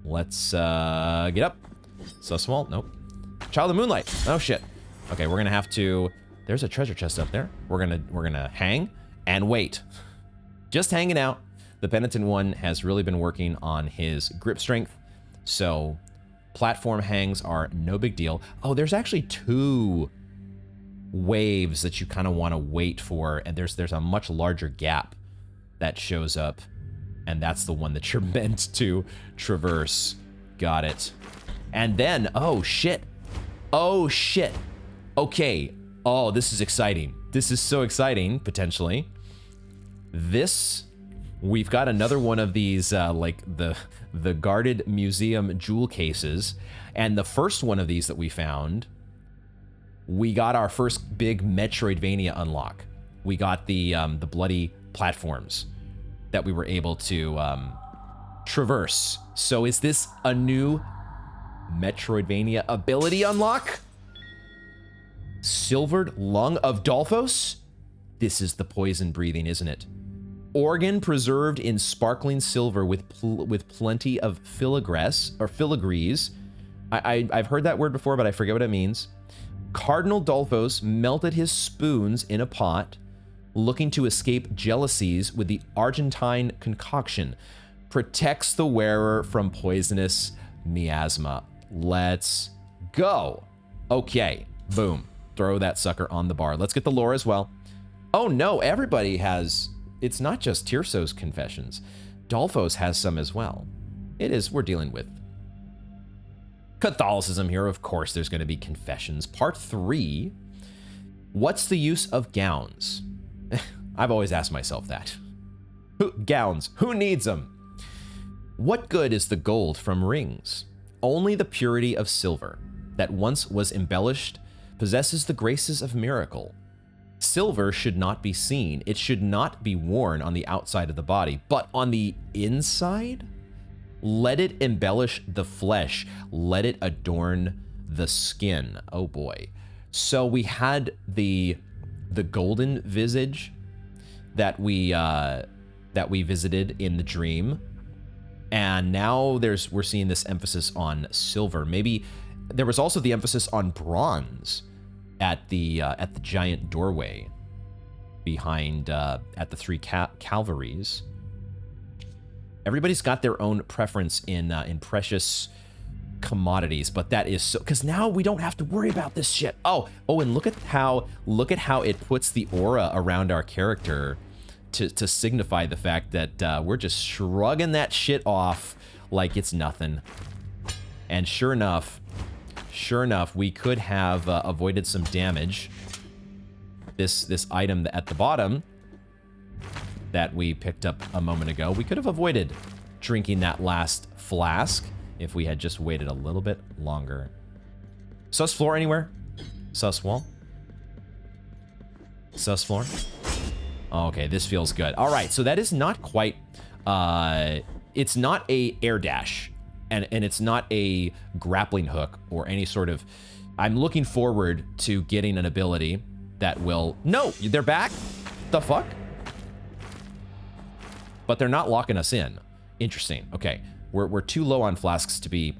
Speaker 1: Let's get up. So small. Nope. Child of Moonlight. Oh shit. Okay, we're gonna have to... There's a treasure chest up there. We're gonna hang and wait. Just hanging out. The Penitent one has really been working on his grip strength, so platform hangs are no big deal. Oh, there's actually 2 waves that you kind of want to wait for, and there's a much larger gap that shows up, and that's the one that you're meant to traverse. Got it. And then, oh shit. Oh shit. Okay. Oh, this is exciting. This is so exciting, potentially. We've got another one of these, like the guarded museum jewel cases. And the first one of these that we found, we got our first big Metroidvania unlock. We got the bloody platforms that we were able to traverse. So is this a new Metroidvania ability unlock? Silvered Lung of Dolphos? This is the poison breathing, isn't it? Organ preserved in sparkling silver with plenty of filigrees. I've heard that word before, but I forget what it means. Cardinal Dolphos melted his spoons in a pot, looking to escape jealousies with the Argentine concoction. Protects the wearer from poisonous miasma. Let's go. Okay, boom. Throw that sucker on the bar. Let's get the lore as well. Oh no, everybody has... It's not just Tirso's confessions. Dolphos has some as well. We're dealing with Catholicism here. Of course there's going to be confessions. Part 3. What's the use of gowns? I've always asked myself that. Gowns, who needs them? What good is the gold from rings? Only the purity of silver that once was embellished possesses the graces of miracle. Silver should not be seen. It should not be worn on the outside of the body, but on the inside? Let it embellish the flesh. Let it adorn the skin. Oh boy. So we had the golden visage that we visited in the dream, and now we're seeing this emphasis on silver. Maybe there was also the emphasis on bronze at the giant doorway. behind at the three calvaries. Everybody's got their own preference in precious commodities, but that is so, because now we don't have to worry about this shit. Oh, and look at how it puts the aura around our character to signify the fact that we're just shrugging that shit off like it's nothing. And sure enough, we could have avoided some damage. This item at the bottom that we picked up a moment ago, we could have avoided drinking that last flask if we had just waited a little bit longer. Sus floor anywhere? Sus wall? Sus floor? Okay, this feels good. All right, so that is not quite, it's not a air dash, and it's not a grappling hook or any sort of, I'm looking forward to getting an ability that will, no, they're back? The fuck? But they're not locking us in. Interesting. Okay, we're too low on flasks to be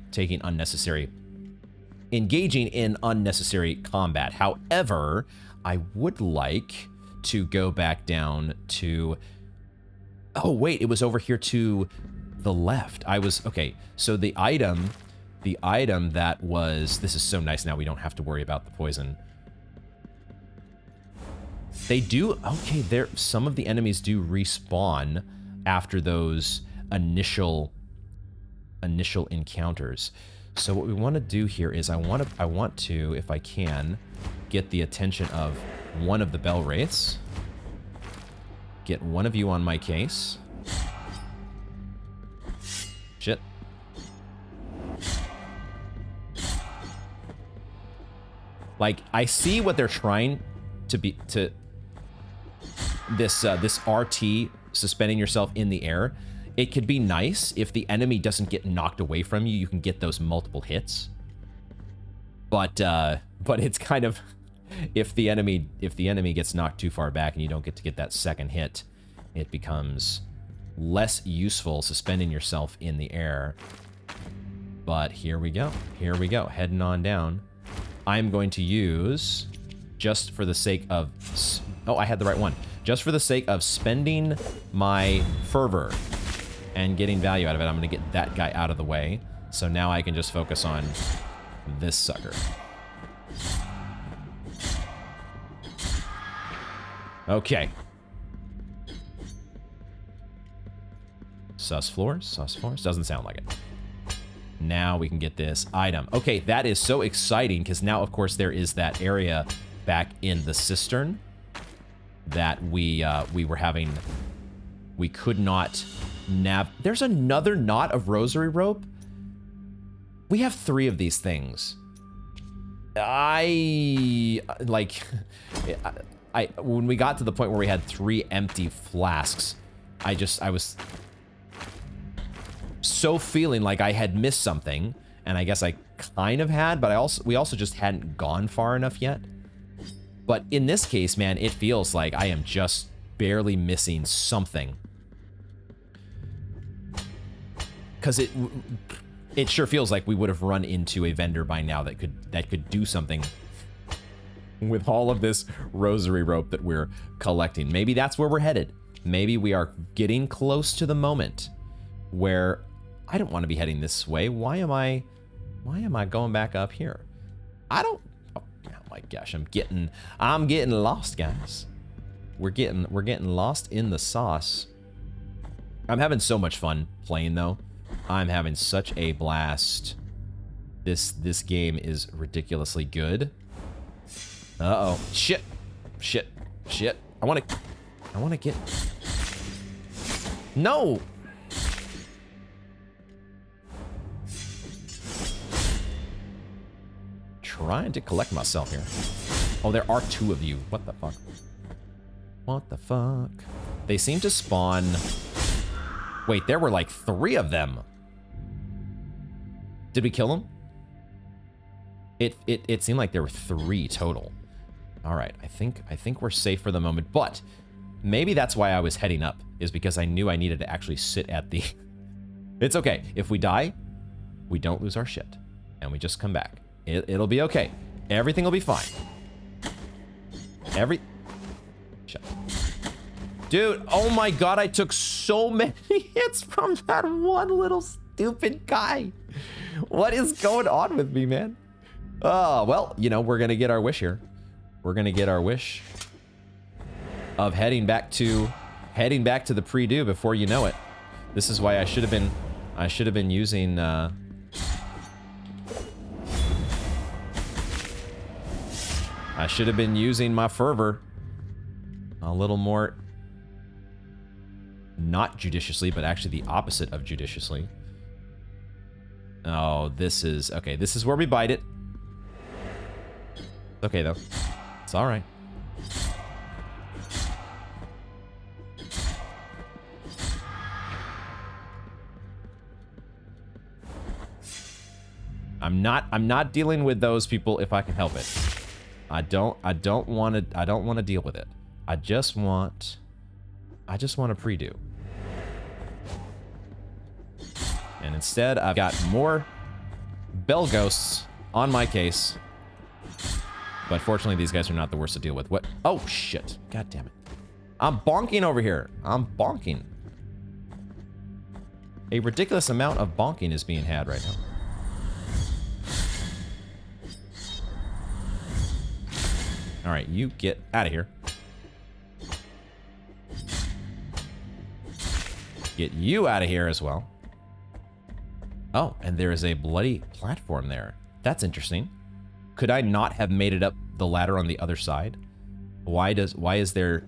Speaker 1: engaging in unnecessary combat. However, I would like to go back down to, oh wait, it was over here to the left. Okay, so the item that was, this is so nice now we don't have to worry about the poison. They do, okay, some of the enemies do respawn after those initial encounters. So what we want to do here is I want to, if I can, get the attention of one of the bell wraiths. Get one of you on my case. Shit. Like, I see what they're trying to be, this RT, suspending yourself in the air. It could be nice if the enemy doesn't get knocked away from you. You can get those multiple hits. But it's kind of, if the enemy gets knocked too far back and you don't get to get that second hit, it becomes less useful suspending yourself in the air. But here we go. Here we go. Heading on down. I'm going to use, just for the sake of, oh, I had the right one. Just for the sake of spending my fervor and getting value out of it, I'm going to get that guy out of the way. So now I can just focus on this sucker. Okay. Sus floors? Doesn't sound like it. Now we can get this item. Okay, that is so exciting because now, of course, there is that area back in the cistern that we were having. We could not There's another knot of rosary rope. We have 3 of these things. When we got to the point where we had 3 empty flasks, I was so feeling like I had missed something, and I guess I kind of had, but we also just hadn't gone far enough yet. But in this case, man, it feels like I am just barely missing something. Because it sure feels like we would have run into a vendor by now that could do something with all of this rosary rope that we're collecting. Maybe that's where we're headed. Maybe we are getting close to the moment where I don't want to be heading this way. Why am I going back up here? Oh my gosh, I'm getting lost, guys. We're getting lost in the sauce. I'm having so much fun playing though. I'm having such a blast. This game is ridiculously good. Uh-oh. Shit. I want to get... No! Trying to collect myself here. Oh, there are 2 of you. What the fuck? What the fuck? They seem to spawn... Wait, there were like 3 of them. Did we kill them? It seemed like there were 3 total. All right, I think we're safe for the moment, but maybe that's why I was heading up, is because I knew I needed to actually sit at the... It's okay. If we die, we don't lose our shit, and we just come back. It'll be okay. Everything will be fine. Shut. Dude, oh my god, I took so many hits from that one little stupid guy. What is going on with me, man? Oh, well, you know, we're gonna get our wish here. We're gonna get our wish of heading back to the pre-do before you know it. This is why I should have been using I should have been using my fervor a little more, not judiciously, but actually the opposite of judiciously. Oh, this is, okay, this is where we bite it. It's okay, though. It's all right. I'm not dealing with those people if I can help it. I don't want to deal with it. I just want to pre-do. And instead, I've got more bell ghosts on my case. But fortunately, these guys are not the worst to deal with. What? Oh, shit. God damn it. I'm bonking over here. I'm bonking. A ridiculous amount of bonking is being had right now. All right, you get out of here. Get you out of here as well. Oh, and there is a bloody platform there. That's interesting. Could I not have made it up the ladder on the other side? Why is there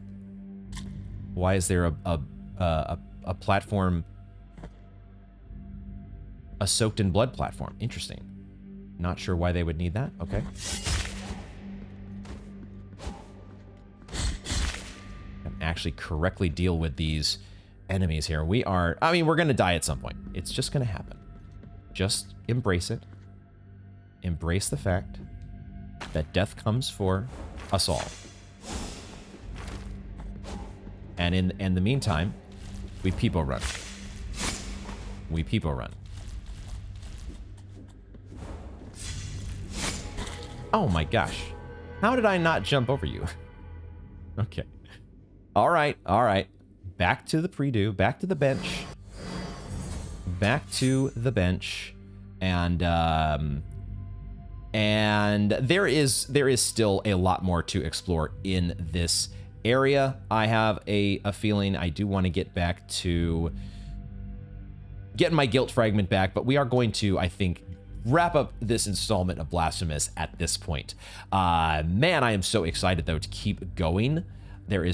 Speaker 1: a platform, a soaked in blood platform? Interesting. Not sure why they would need that. Okay. Actually correctly deal with these enemies here. I mean, we're gonna die at some point. It's just gonna happen. Just embrace it. Embrace the fact that death comes for us all. And in the meantime, we peepo run. We peepo run. Oh my gosh. How did I not jump over you? Okay. All right, all right. Back to the pre-do, back to the bench. Back to the bench. And there is still a lot more to explore in this area. I have a feeling I do want to get back to getting my guilt fragment back, but we are going to, I think, wrap up this installment of Blasphemous at this point. Man, I am so excited though to keep going. There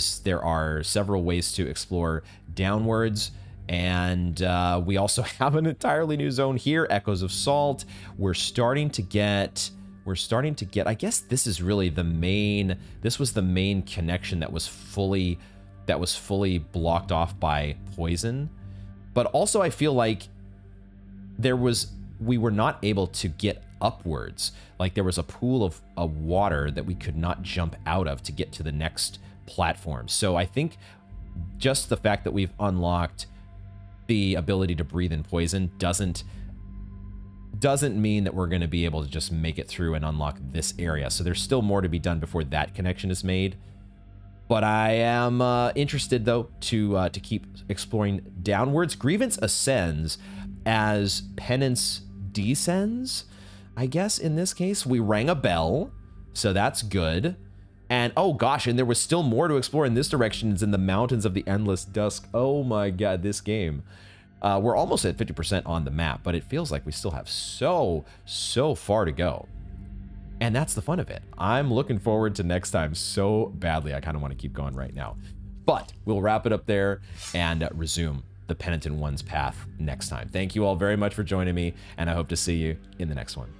Speaker 1: are several ways to explore downwards, and we also have an entirely new zone here, Echoes of Salt. We're starting to get, I guess this is really this was the main connection that was fully blocked off by poison. But also I feel like we were not able to get upwards. Like there was a pool of water that we could not jump out of to get to the next platform. So I think just the fact that we've unlocked the ability to breathe in poison doesn't mean that we're going to be able to just make it through and unlock this area. So there's still more to be done before that connection is made. But I am interested though to keep exploring downwards. Grievance ascends as penance descends. I guess in this case we rang a bell, so that's good. And oh gosh, and there was still more to explore in this direction. It's in the Mountains of the Endless Dusk. Oh my god, this game. We're almost at 50% on the map, but it feels like we still have so far to go. And that's the fun of it. I'm looking forward to next time so badly. I kind of want to keep going right now. But we'll wrap it up there and resume the Penitent One's path next time. Thank you all very much for joining me, and I hope to see you in the next one.